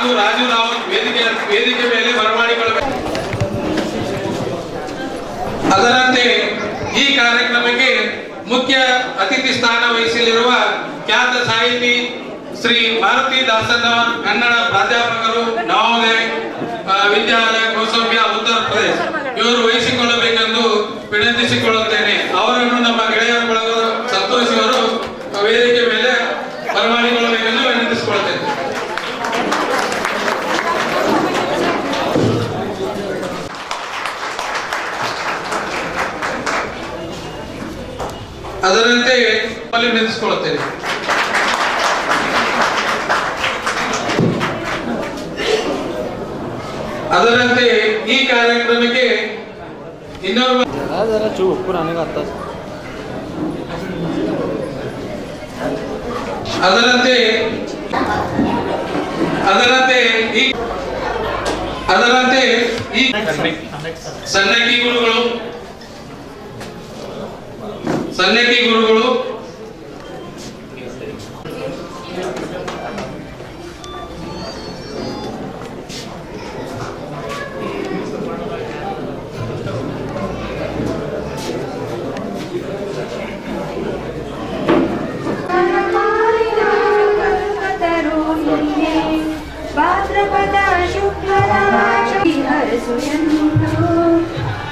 ಹಾಗೂ ರಾಜು ರಾವತ್ ವೇದಿಕೆ ಮೇಲೆ ಬರಮಾಡಿಕೊಳ್ಳಬೇಕು. ಅದರಂತೆ ಈ ಕಾರ್ಯಕ್ರಮಕ್ಕೆ ಮುಖ್ಯ ಅತಿಥಿ ಸ್ಥಾನ ವಹಿಸಲಿರುವ ಖ್ಯಾತ ಸಾಹಿತಿ ಶ್ರೀ ಭಾರತಿ ದಾಸನ್ನವರ್, ಕನ್ನಡ ಪ್ರಾಧ್ಯಾಪಕರು, ನವೋದಯ ವಿದ್ಯಾಲಯ ಕೌಸಲ್ಯ ಉತ್ತರ ಪ್ರದೇಶ, ಇವರು ವಹಿಸಿಕೊಳ್ಳಬೇಕೆಂದು ವಿನಂತಿಸಿಕೊಳ್ಳುತ್ತೇನೆ. ಅವರನ್ನು ನಮ್ಮ ಗೆಳೆಯರ ಬಳಗದ ಸಂತೋಷ್ ಅವರು ವೇದಿಕೆ ಮೇಲೆ ಬರಮಾಡಿಕೊಳ್ಳಬೇಕೆಂದು ವಿನಂತಿಸಿಕೊಳ್ಳುತ್ತೇನೆ. ಅದರಂತೆ ವಿನಂತಿಸಿಕೊಳ್ಳುತ್ತೇನೆ. ಅದರಂತೆ ಈ ಕಾರ್ಯಕ್ರಮಕ್ಕೆ ಇನ್ನೊಬ್ಬ ಅದರಂತೆ ಈ ಸನ್ನಕಿ ಗುರುಗಳು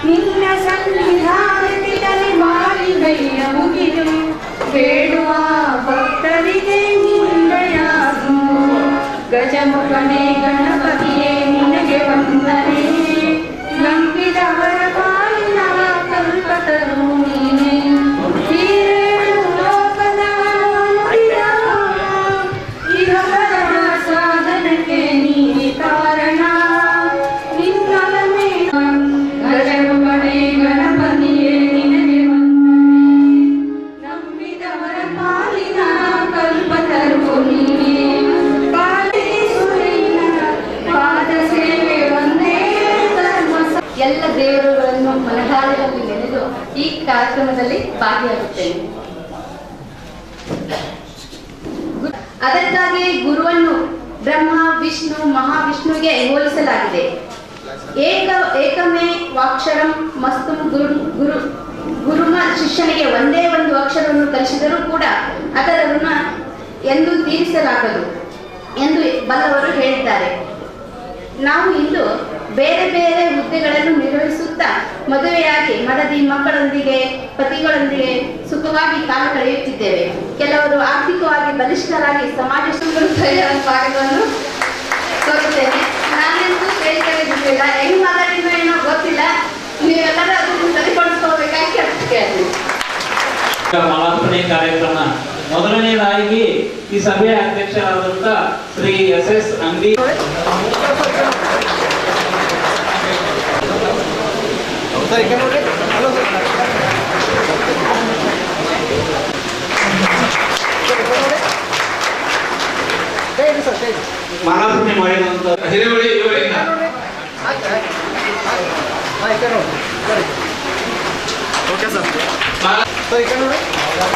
ನಿನ್ನ ಸನ್ನಿಧಾನದಲ್ಲಿ ಮಾಲಿಗೈಯ ಮುಗಿದು ಬೇಡುವ ಭಕ್ತರಿಗೆ ನಿಂದೆಯಾಗು. ಗಜಮುಖನೇ ಗಣಪತಿಯೇ ನಿನಗೆ ವಂದನೆ. ನಂಬಿದವರ ಪಾಲಿನ ಕಲ್ಪತರು ನೀನೆ. ಹೀರೇಳು ಲೋಕದ ಇಹಪರ ಸಾಧನಕ್ಕೆ ನೀನೆ ಕಾರಣ. ಎಲ್ಲ ದೇವರುಗಳನ್ನು ಮನದಾಳದಲ್ಲಿ ನೆನೆದು ಈ ಕಾರ್ಯಕ್ರಮದಲ್ಲಿ ಭಾಗಿಯಾಗುತ್ತೇನೆ. ಅದಕ್ಕಾಗಿ ಗುರುವನ್ನು ಬ್ರಹ್ಮ, ವಿಷ್ಣು, ಮಹಾವಿಷ್ಣುವಿಗೆ ಹೋಲಿಸಲಾಗಿದೆ. ಏಕಮೇ ವಾಕ್ಷರಂ ಮಸ್ತು ಗುರುಮ ಶಿಷ್ಯನಿಗೆ ಒಂದೇ ಒಂದು ಅಕ್ಷರವನ್ನು ಕಲಿಸಿದರೂ ಕೂಡ ಅದರ ಋಣ ಎಂದು ತೀರಿಸಲಾಗದು ಎಂದು ಬಲ್ಲವರು ಹೇಳಿದ್ದಾರೆ. ನಾವು ಇಂದು ಬೇರೆ ಬೇರೆ ಹುದ್ದೆಗಳನ್ನು ನಿರ್ವಹಿಸುತ್ತಾ ಮದುವೆಯಾಗಿ ಮಡದಿ ಮಕ್ಕಳೊಂದಿಗೆ ಪತಿಗಳೊಂದಿಗೆ ಸುಖವಾಗಿ ಕಾಲ ಕಳೆಯುತ್ತಿದ್ದೇವೆ. ಕೆಲವರು ಆರ್ಥಿಕವಾಗಿ ಬಲಿಷ್ಠರಾಗಿ ಸಮಾಜ ಭಾಗವನ್ನು ತೋರುತ್ತೇನೆ. ನಾನೆಂದು ಕೇಳಿದರೆ ಬಿಟ್ಟಿಲ್ಲ, ಹೆಂಗ್ ಮಾತಾಡಿದ್ನೋ ಏನೋ ಗೊತ್ತಿಲ್ಲ. ನೀವೆಲ್ಲರೂ ಅದನ್ನು ಸರಿಪಡಿಸ್ಕೋಬೇಕಾಗಿ ಕೇಳ್ತೀನಿ. ಮಾಲಾರ್ಪಣೆ ಕಾರ್ಯಕ್ರಮ ಮೊದಲನೇದಾಗಿ ಈ ಸಭೆಯ ಅಧ್ಯಕ್ಷರಾದಂತ ಶ್ರೀ SS ಅಂಗಡಿ ಮಾಲಾರ್ಪಣೆ ಮಾಡಿದಂತ ಹಿರೇವಳಿ ಇವರಿಂದ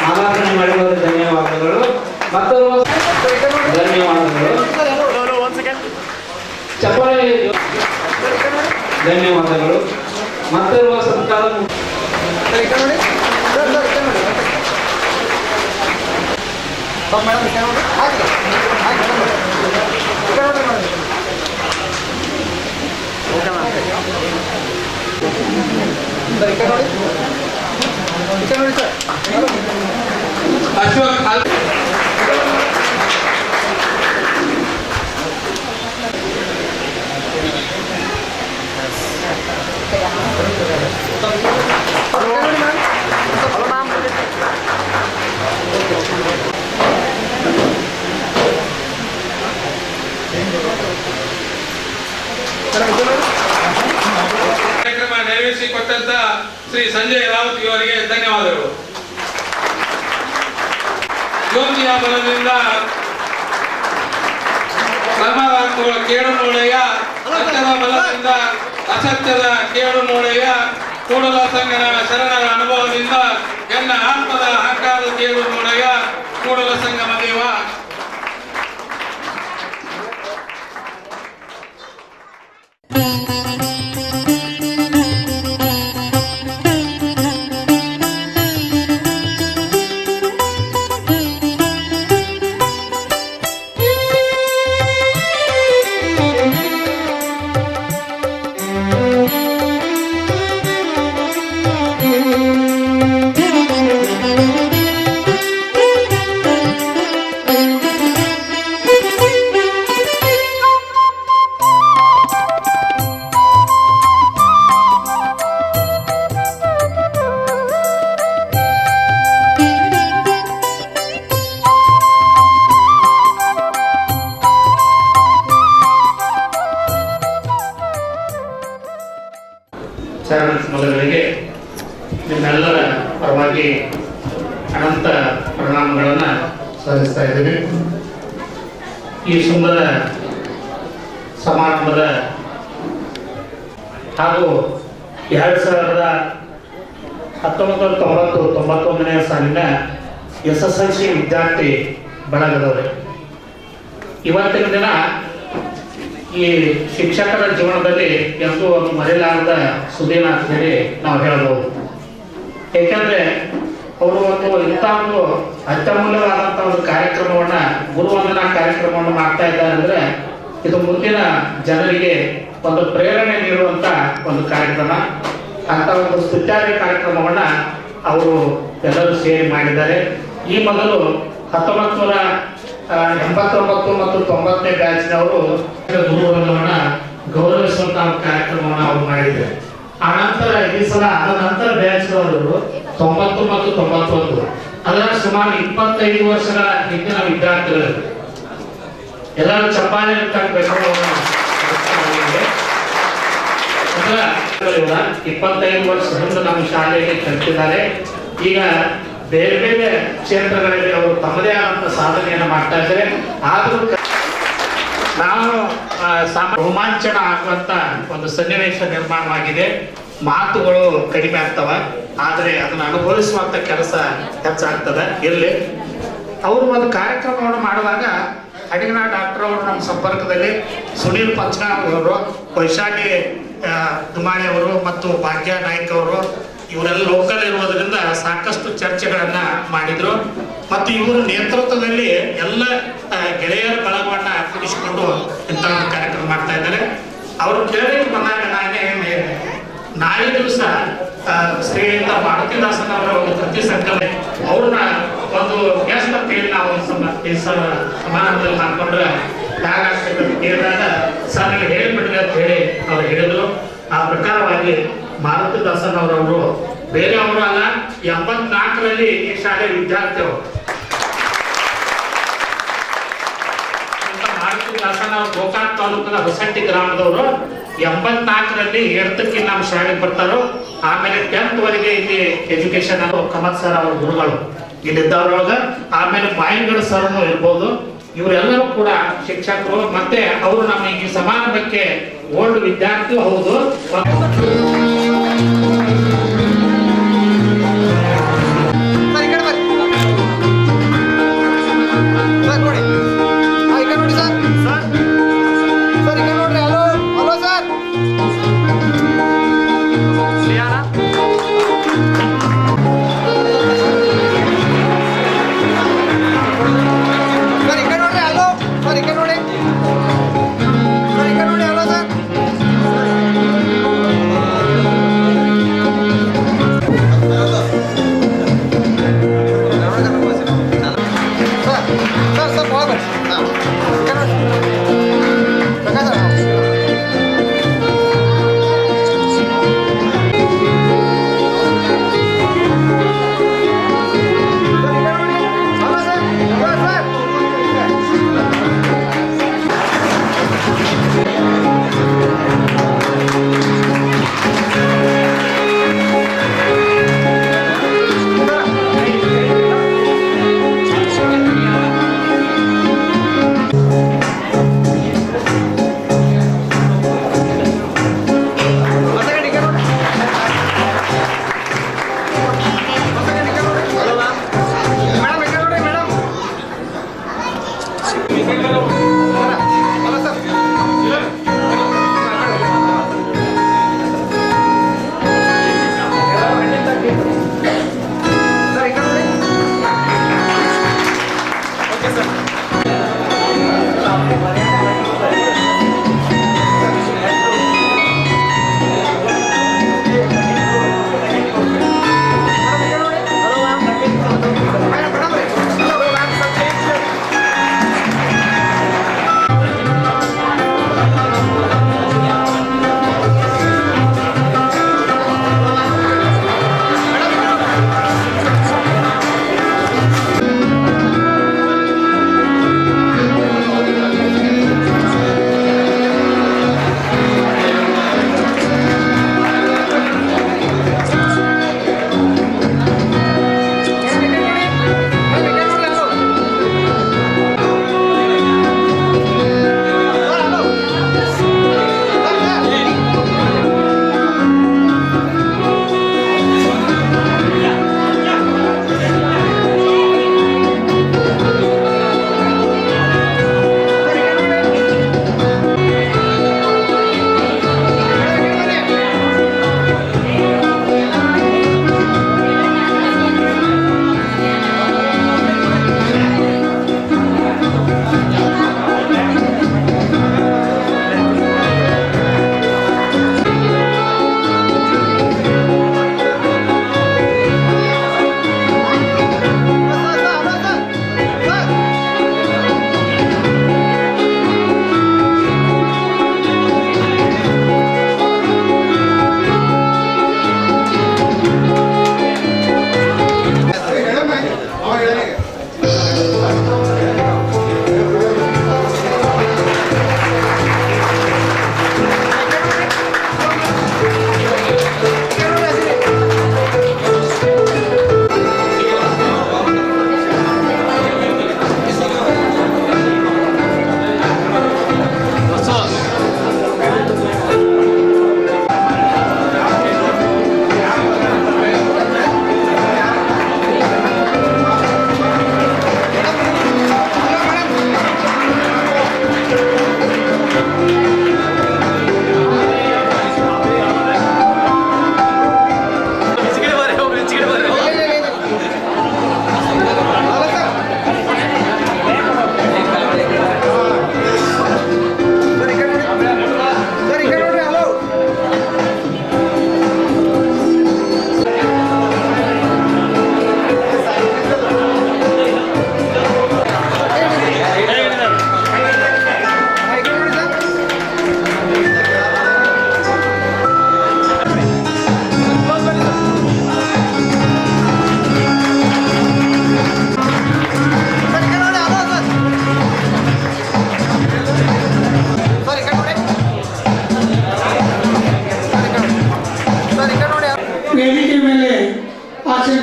ಮಾಲಾರ್ಪಣೆ ಮಾಡಿರುವುದಕ್ಕೆ ಧನ್ಯವಾದಗಳು. ಮತ್ತೊಬ್ಬ ಧನ್ಯವಾದಗಳು. ಚಪ್ಪಾಳೆ ಧನ್ಯವಾದಗಳು. ಮತ್ತೊಬ್ಬ ಸತ್ಕಾರ ಅಶೋಕ್ ಕಾರ್ಯಕ್ರಮ ನೆರವೇರಿಸಿಕೊಟ್ಟಂತ ಶ್ರೀ ಸಂಜಯ್ ರಾವತ್ ಇವರಿಗೆ ಧನ್ಯವಾದಗಳು. ಜ್ಯೋತಿಯ ಬಲದಿಂದ ಧರ್ಮದ ಕೇಳು ನೋಡೆಯ, ಸತ್ಯದ ಬಲದಿಂದ ಅಸತ್ಯದ ಕೇಳು ನೋಡೆಯ, ಕೂಡಲ ಸಂಗನ ಶರಣರ ಅನುಭವದಿಂದ ಎನ್ನ ಆತ್ಮದ ಅಹಂಕಾರದ ಕೇಳು ನೋಡೆಯ, ಕೂಡಲ ಸಂಗಮ ದೇವ. ಚರಣ ಕಮಲಗಳಿಗೆ ನಿಮ್ಮೆಲ್ಲರ ಪರವಾಗಿ ಅನಂತ ಪ್ರಣಾಮಗಳನ್ನು ಸಲ್ಲಿಸ್ತಾ ಇದ್ದೀನಿ. ಈ ಸುಂದರ ಸಮಾರಂಭದ ಹಾಗೂ 1990-91ನೇ ಸಾಲಿನ SSLC ವಿದ್ಯಾರ್ಥಿ ಬಳಗದವರು ಇವತ್ತಿನ ದಿನ ಈ ಶಿಕ್ಷಕರ ಜೀವನದಲ್ಲಿ ಎಂದೂ ಒಂದು ಮರೆಯಲಾಗದ ಸುದಿನ ಅಂತ ಹೇಳಿ ನಾವು ಹೇಳ್ಬೋದು. ಏಕೆಂದರೆ ಅವರು ಇಂಥ ಒಂದು ಅತ್ಯಮೂಲ್ಯವಾದಂಥ ಒಂದು ಕಾರ್ಯಕ್ರಮವನ್ನು ಗುರುವಂದನಾ ಕಾರ್ಯಕ್ರಮವನ್ನು ಮಾಡ್ತಾ ಇದ್ದಾರೆ ಅಂದರೆ ಇದು ಮುಂದಿನ ಜನರಿಗೆ ಒಂದು ಪ್ರೇರಣೆ ನೀಡುವಂಥ ಒಂದು ಕಾರ್ಯಕ್ರಮ. ಅಂಥ ಒಂದು ಸ್ತುತ್ಯಾದಿ ಕಾರ್ಯಕ್ರಮವನ್ನು ಅವರು ಎಲ್ಲರೂ ಸೇರಿ ಮಾಡಿದ್ದಾರೆ. ಈ ಮೊದಲು 1989 ಮತ್ತು 90ನೇ ಬ್ಯಾಚ್ನವರು ಗುರುವಂದನವನ್ನು ಗೌರವಿಸುವಂತಹ ಕಾರ್ಯಕ್ರಮವನ್ನು ಅವರು ಮಾಡಿದ್ದಾರೆ. ಆ ನಂತರ ಈ ಸಲ ಅದರ ನಂತರ ಬ್ಯಾಚ್ನವರು 90 ಮತ್ತು 91 ಅದರ ಸುಮಾರು 25 ವರ್ಷಗಳ ಹಿಂದಿನ ವಿದ್ಯಾರ್ಥಿಗಳು ಎಲ್ಲರೂ ಚಪ್ಪಾಳೆ ತಟ್ಟಬೇಕು. 25 ವರ್ಷದಿಂದ ನಮ್ಮ ಶಾಲೆಯಲ್ಲಿ ಕಲಿತಿದ್ದಾರೆ. ಈಗ ಬೇರೆ ಬೇರೆ ಕ್ಷೇತ್ರಗಳಲ್ಲಿ ಅವರು ತಮ್ಮದೇ ಆದಂಥ ಸಾಧನೆಯನ್ನು ಮಾಡ್ತಾ ಇದ್ದಾರೆ. ಆದರೂ ನಾವು ರೋಮಾಂಚನ ಆಗುವಂತ ಒಂದು ಸನ್ನಿವೇಶ ನಿರ್ಮಾಣವಾಗಿದೆ. ಮಾತುಗಳು ಕಡಿಮೆ ಆಗ್ತವ, ಆದರೆ ಅದನ್ನು ಅನುಭವಿಸುವಂತ ಕೆಲಸ ಹೆಚ್ಚಾಗ್ತದೆ. ಇಲ್ಲಿ ಅವರು ಒಂದು ಕಾರ್ಯಕ್ರಮವನ್ನು ಮಾಡುವಾಗ ಅಡಿಗನ ಡಾಕ್ಟರ್ ಅವರು ನಮ್ಮ ಸಂಪರ್ಕದಲ್ಲಿ ಸುನೀಲ್ ಪಂಚನಾಳ್ ಅವರು, ವೈಶಾಲಿ ದುಮಾಣಿ ಅವರು ಮತ್ತು ಭಾಗ್ಯ ನಾಯ್ಕ ಅವರು ಇವರೆಲ್ಲ ಲೋಕಲ್ ಇರುವುದರಿಂದ ಸಾಕಷ್ಟು ಚರ್ಚೆಗಳನ್ನ ಮಾಡಿದ್ರು. ಮತ್ತು ಇವರು ನೇತೃತ್ವದಲ್ಲಿ ಎಲ್ಲ ಗೆಳೆಯರ ಬಳಗವನ್ನ ಕೂಡಿಸಿಕೊಂಡು ಇಂಥ ಒಂದು ಕಾರ್ಯಕ್ರಮ ಮಾಡ್ತಾ ಇದ್ದಾರೆ. ಅವರು ಕೇಳಿ ಬಂದಾಗ ನಾಳೆ ದಿವಸ ಶ್ರೀಯುತ ಮಾರುತಿದಾಸನ್ ಅವರ ಒಂದು ಕೃತಿ ಸಂಕಲನ ಅವ್ರನ್ನ ಒಂದು ಗೆಸ್ಟ್ ಅಂತ ಹೇಳಿ ನಾವು ಸಮಾರಂಭದಲ್ಲಿ ಮಾಡ್ಕೊಂಡ್ರೆ ಹೇಗಾಗ್ತದೆ ಅಂತ ಕೇಳಿದಾಗ ಸರ್ ನನಗೆ ಹೇಳಿಬಿಡ್ರಿ ಅಂತ ಹೇಳಿ ಅವ್ರು ಹೇಳಿದ್ರು. ಆ ಪ್ರಕಾರವಾಗಿ ಮಾರುತಿದಾಸನ್ ಅವರವರು ಬೇರೆ ಅವರು ಅಲ್ಲ, 84ರಲ್ಲಿ ಈ ಶಾಲೆ ವಿದ್ಯಾರ್ಥಿ ಅವರು. ಮಾರುತಿದಾಸನ್ ಅವರು ಗೋಕಾಕ್ ತಾಲೂಕಿನ ಹೊಸಟ್ಟಿ ಗ್ರಾಮದವರು. 84ರಲ್ಲಿ ಎಡ್ತಕ್ಕೆ ನಮ್ಮ ಶಾಲೆಗೆ ಬರ್ತಾರೋ. ಆಮೇಲೆ 10th ವರೆಗೆ ಇಲ್ಲಿ ಎಜುಕೇಶನ್ ಕಮತ್ ಸರ್ ಅವ್ರ ಗುರುಗಳು ಇಲ್ಲಿದ್ದವ್ರೊಳಗ. ಆಮೇಲೆ ಮಾಯಿನ್ಗಡ ಸರ್ನು ಇರ್ಬೋದು. ಇವರೆಲ್ಲರೂ ಕೂಡ ಶಿಕ್ಷಕರು. ಮತ್ತೆ ಅವರು ನಮ್ಮ ಈ ಸಮಾರಂಭಕ್ಕೆ ಓಲ್ಡ್ ವಿದ್ಯಾರ್ಥಿ ಹೌದು.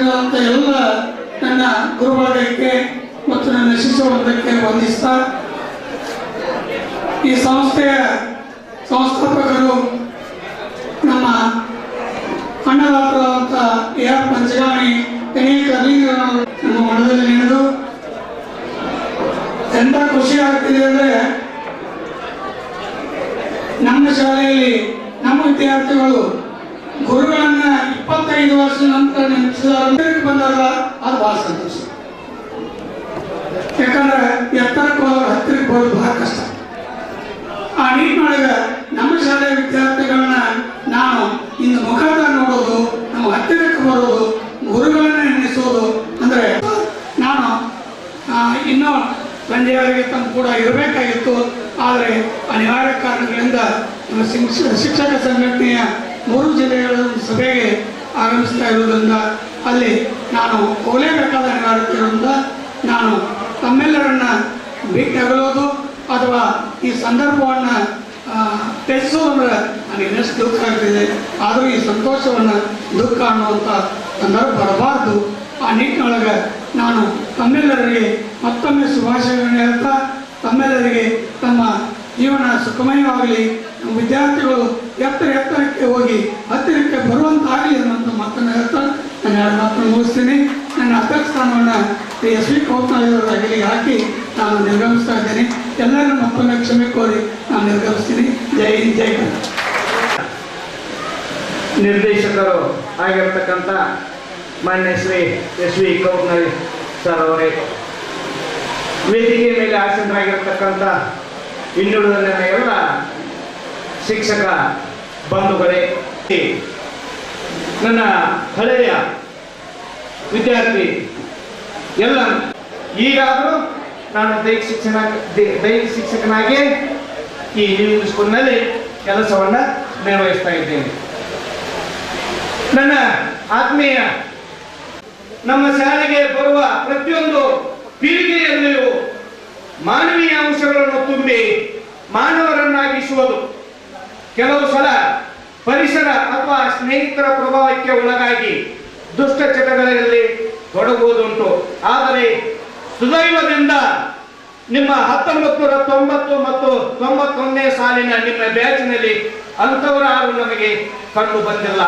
ಸೇರಿದಂಥ ಎಲ್ಲ ನನ್ನ ಗುರುಬಳಗಕ್ಕೆ ಮತ್ತು ನನ್ನ ಶಿಷ್ಯವರ್ಗಕ್ಕೆ ವಂದಿಸ್ತಾ ಈ ಸಂಸ್ಥೆಯ ಸಂಸ್ಥಾಪಕರು ನಮ್ಮ ಅಣ್ಣದಾತರಾದಂಥ AR ಪಂಚಗಾಣಿ ಅನೇಕ ಅಲ್ಲಿಂಗರವರು ನಮ್ಮ ಮನದಲ್ಲಿ ನೆನೆದು ಎಂಥ ಖುಷಿ ಆಗ್ತಿದೆ ಅಂದರೆ ನಮ್ಮ ಶಾಲೆಯಲ್ಲಿ ನಮ್ಮ ವಿದ್ಯಾರ್ಥಿಗಳು ಗುರುಗಳನ್ನ 25 ವರ್ಷದ ನಂತರ ನೆನಪಿಸಿದ ಬಂದಾಗ ಅದು ಬಹಳ ಸಂತೋಷ. ಯಾಕಂದ್ರೆ ಎತ್ತರಕ್ಕೆ ಹೋದವರು ಹತ್ತಿರಕ್ಕೆ ಬರೋದು ಬಹಳ ಕಷ್ಟ. ಆ ನಿಟ್ಟಿನೊಳಗೆ ನಮ್ಮ ಶಾಲೆಯ ವಿದ್ಯಾರ್ಥಿಗಳನ್ನ ನಾನು ಇನ್ನು ಮುಖಾಂತರ ನೋಡೋದು, ನಾವು ಹತ್ತಿರಕ್ಕೆ ಬರೋದು, ಗುರುಗಳನ್ನ ನೆನೆಸೋದು ಅಂದ್ರೆ ನಾನು ಇನ್ನೂ ಸಂಜೆಯವರೆಗೆ ತಮ್ಮ ಕೂಡ ಇರಬೇಕಾಗಿತ್ತು. ಆದರೆ ಅನಿವಾರ್ಯ ಕಾರಣಗಳಿಂದ ನಮ್ಮ ಶಿಕ್ಷಕ ಸಂಘಟನೆಯ 3 ಜಿಲ್ಲೆಗಳ ಸಭೆಗೆ ಆಗಮಿಸ್ತಾ ಇರುವುದರಿಂದ ಅಲ್ಲಿ ನಾನು ಹೋಗಲೇಬೇಕಾದ ಅನಿವಾರ್ಯತೆ ಇರುವುದರಿಂದ ನಾನು ತಮ್ಮೆಲ್ಲರನ್ನ ಭೇಟಿಯಾಗಲೋದು ಅಥವಾ ಈ ಸಂದರ್ಭವನ್ನು ತ್ಯಜಿಸೋದಂದ್ರೆ ನನಗೆ ಇನ್ನಷ್ಟು ದುಃಖ ಆಗ್ತಿದೆ. ಆದರೂ ಈ ಸಂತೋಷವನ್ನು ದುಃಖ ಅನ್ನುವಂಥ ಸಂದರ್ಭ ಬರಬಾರ್ದು. ಆ ನಿಟ್ಟಿನೊಳಗೆ ನಾನು ತಮ್ಮೆಲ್ಲರಿಗೆ ಮತ್ತೊಮ್ಮೆ ಶುಭಾಶಯಗಳನ್ನು ಹೇಳ್ತಾ ತಮ್ಮೆಲ್ಲರಿಗೆ ತಮ್ಮ ಜೀವನ ಸುಖಮಯವಾಗಲಿ, ನಮ್ಮ ವಿದ್ಯಾರ್ಥಿಗಳು ಎತ್ತರಕ್ಕೆ ಹೋಗಿ ಹತ್ತಿರಕ್ಕೆ ಬರುವಂತಾಗಲಿ ಅನ್ನೋಂಥ ಮಾತನ್ನು ಹೇಳ್ತಾ ನಾನು 2 ಮಾತನ್ನು ಮುಗಿಸ್ತೀನಿ. ನನ್ನ ಅಧ್ಯಕ್ಷ ಸ್ಥಾನವನ್ನು SV ಕೌತ್ನಾಳವರಿಗೆ ಹಾಕಿ ನಾನು ನಿರ್ಗಮಿಸ್ತಾ ಇದ್ದೇನೆ. ಎಲ್ಲರೂ ಮತ್ತೊಮ್ಮೆ ಕ್ಷಮೆ ಕೋರಿ ನಾನು ನಿರ್ಗಮಿಸ್ತೀನಿ. ಜೈ ಹಿಂದ್, ಜೈ ಕನ್ನಡ. ನಿರ್ದೇಶಕರು ಆಗಿರ್ತಕ್ಕಂಥ ಮಾನ್ಯ ಶ್ರೀ SV ಕೌತ್ನಾಳ್ ಸರ್ ಅವರೇ, ವೇದಿಕೆ ಮೇಲೆ ಆಸೀನರಾಗಿರ್ತಕ್ಕಂಥ ಇನ್ನುಳಿದ ನನ್ನ ಎಲ್ಲ ಶಿಕ್ಷಕ ಬಂಧುಗಳೇ, ನನ್ನ ಹಳೆಯ ವಿದ್ಯಾರ್ಥಿ ಎಲ್ಲ, ಈಗಾದರೂ ನಾನು ದೈಹಿಕ ಶಿಕ್ಷಕನಾಗಿ ಈ ಇಂಗ್ಲಿಷ್ ಸ್ಕೂಲ್ನಲ್ಲಿ ಕೆಲಸವನ್ನು ನಿರ್ವಹಿಸ್ತಾ ಇದ್ದೇನೆ. ನನ್ನ ಆತ್ಮೀಯ ನಮ್ಮ ಶಾಲೆಗೆ ಬರುವ ಪ್ರತಿಯೊಂದು ಪೀಳಿಗೆಯಲ್ಲಿಯೂ ಮಾನವೀಯ ಅಂಶಗಳನ್ನು ತುಂಬಿ ಮಾನವರನ್ನಾಗಿಸುವುದು. ಕೆಲವು ಸಲ ಪರಿಸರ ಅಥವಾ ಸ್ನೇಹಿತರ ಪ್ರಭಾವಕ್ಕೆ ಒಳಗಾಗಿ ದುಷ್ಟ ಚಟಗಳಲ್ಲಿ ತೊಡಗುವುದುಂಟು. ಆದರೆ ಸುದೈವದಿಂದ ನಿಮ್ಮ 1990 ಮತ್ತು 91ನೇ ಸಾಲಿನ ನಿಮ್ಮ ಬ್ಯಾಚಿನಲ್ಲಿ ಅಂಥವರಾರು ನಮಗೆ ಕಂಡು ಬಂದಿಲ್ಲ.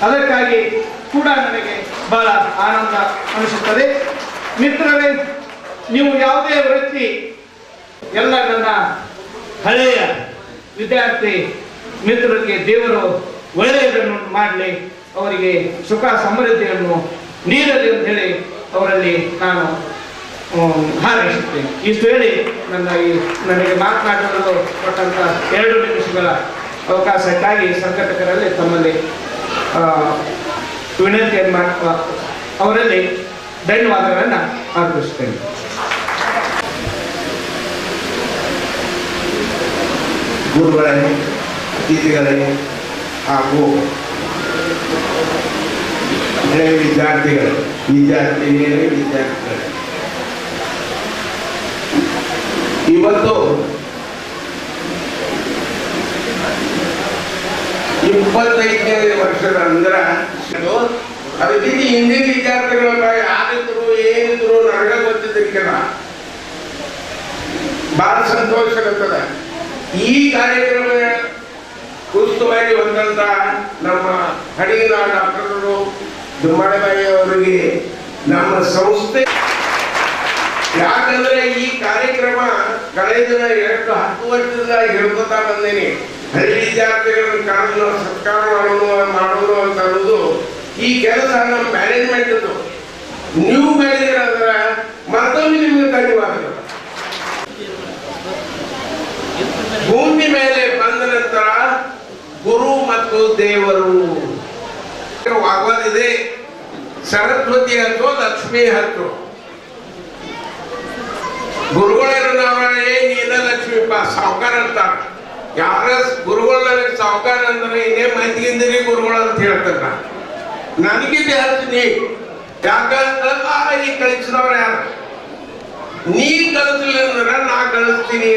ಅದಕ್ಕಾಗಿ ಕೂಡ ನನಗೆ ಬಹಳ ಆನಂದ ಅನಿಸುತ್ತದೆ. ಮಿತ್ರರೇ, ನೀವು ಯಾವುದೇ ವೃತ್ತಿ, ಎಲ್ಲ ನನ್ನ ಹಳೆಯ ವಿದ್ಯಾರ್ಥಿ ಮಿತ್ರರಿಗೆ ದೇವರು ಒಳ್ಳೆಯದನ್ನು ಮಾಡಲಿ, ಅವರಿಗೆ ಸುಖ ಸಮೃದ್ಧಿಯನ್ನು ನೀಡಲಿ ಅಂತ ಹೇಳಿ ಅವರಲ್ಲಿ ನಾನು ಹಾರೈಸುತ್ತೇನೆ. ಇಷ್ಟು ಹೇಳಿ ನನಗೆ ಮಾತನಾಡಲು ಕೊಟ್ಟಂತ 2 ನಿಮಿಷಗಳ ಅವಕಾಶಕ್ಕಾಗಿ ಸಂಘಟಕರಲ್ಲಿ ತಮ್ಮಲ್ಲಿ ವಿನಂತಿಯನ್ನು ಅವರಲ್ಲಿ ಧನ್ಯವಾದಗಳನ್ನು ಅರ್ಪಿಸುತ್ತೇನೆ. ಗುರುಗಳೇ, ಅತಿಥಿಗಳೇ ಹಾಗೂ ವಿದ್ಯಾರ್ಥಿನಿಯರೇ, ವಿದ್ಯಾರ್ಥಿಗಳೇ, ಇವತ್ತು 25ನೇ ವರ್ಷದ ಅಂದ್ರೆ ಅದಕ್ಕೆ ಹಿಂದಿನ ವಿದ್ಯಾರ್ಥಿಗಳ ಯಾರಿದ್ರು ಏನಿದ್ರು ನನಗೆ ಗೊತ್ತಿದ್ದಕ್ಕೆಲ್ಲ ಬಹಳ ಸಂತೋಷ ಆಗುತ್ತದೆ. ಈ ಕಾರ್ಯಕ್ರಮ ಉಸ್ತುವಾರಿ ಬಂದಂತ ನಮ್ಮ ಹಡಿಗಿನ ಡಾಕ್ಟರ್ಗಳು ದುಮ್ಮಾಳಬಾಯಿ ಅವರಿಗೆ ನಮ್ಮ ಸಂಸ್ಥೆ, ಯಾಕಂದ್ರೆ ಈ ಕಾರ್ಯಕ್ರಮ ಕಳೆದ 10 ವರ್ಷದಿಂದ ಹೇಳ್ಕೊತಾ ಬಂದೇನೆ. ಹಳ್ಳಿ ವಿದ್ಯಾರ್ಥಿಗಳನ್ನು ಕರೆದು ಸತ್ಕಾರ ಮಾಡೋದು ಅಂತ ಅನ್ನೋದು ಈ ಕೆಲಸ ನಮ್ಮ ಮ್ಯಾನೇಜ್ಮೆಂಟ್. ನೀವು ಬೆಳೆದಿರೋದ್ರ ಮತ್ತೊಮ್ಮೆ ನಿಮಗೆ ಧನ್ಯವಾದಗಳು. ಭೂಮಿ ಮೇಲೆ ಬಂದ ನಂತರ ಗುರು ಮತ್ತು ದೇವರು ವಾಗ್ವಾದಿದೆ. ಸರಸ್ವತಿ ಹತ್ತು, ಲಕ್ಷ್ಮಿ ಹತ್ತು. ಗುರುಗಳೇ ನೀನ ಲಕ್ಷ್ಮಿ ಸಾವುಕಾರ ಅಂತಾರ. ಯಾರ ಗುರುಗಳ ಸಾವುಕಾರ ಅಂದ್ರೆ ಇನ್ನೇ ಮಂದಿಗಿಂದರಿ ಗುರುಗಳು ಅಂತ ಹೇಳ್ತಾರ. ನನಗಿದೆ ಹಚ್ಚಿನಿ. ಯಾಕಂದ್ರೆ ಈ ಕಳಿಸಿದವ್ರ ಯಾರು? ನೀ ಕಳಿಸ್ಲಿಲ್ಲ ಅಂದ್ರೆ ನಾ ಕಳಿಸ್ತೀನಿ.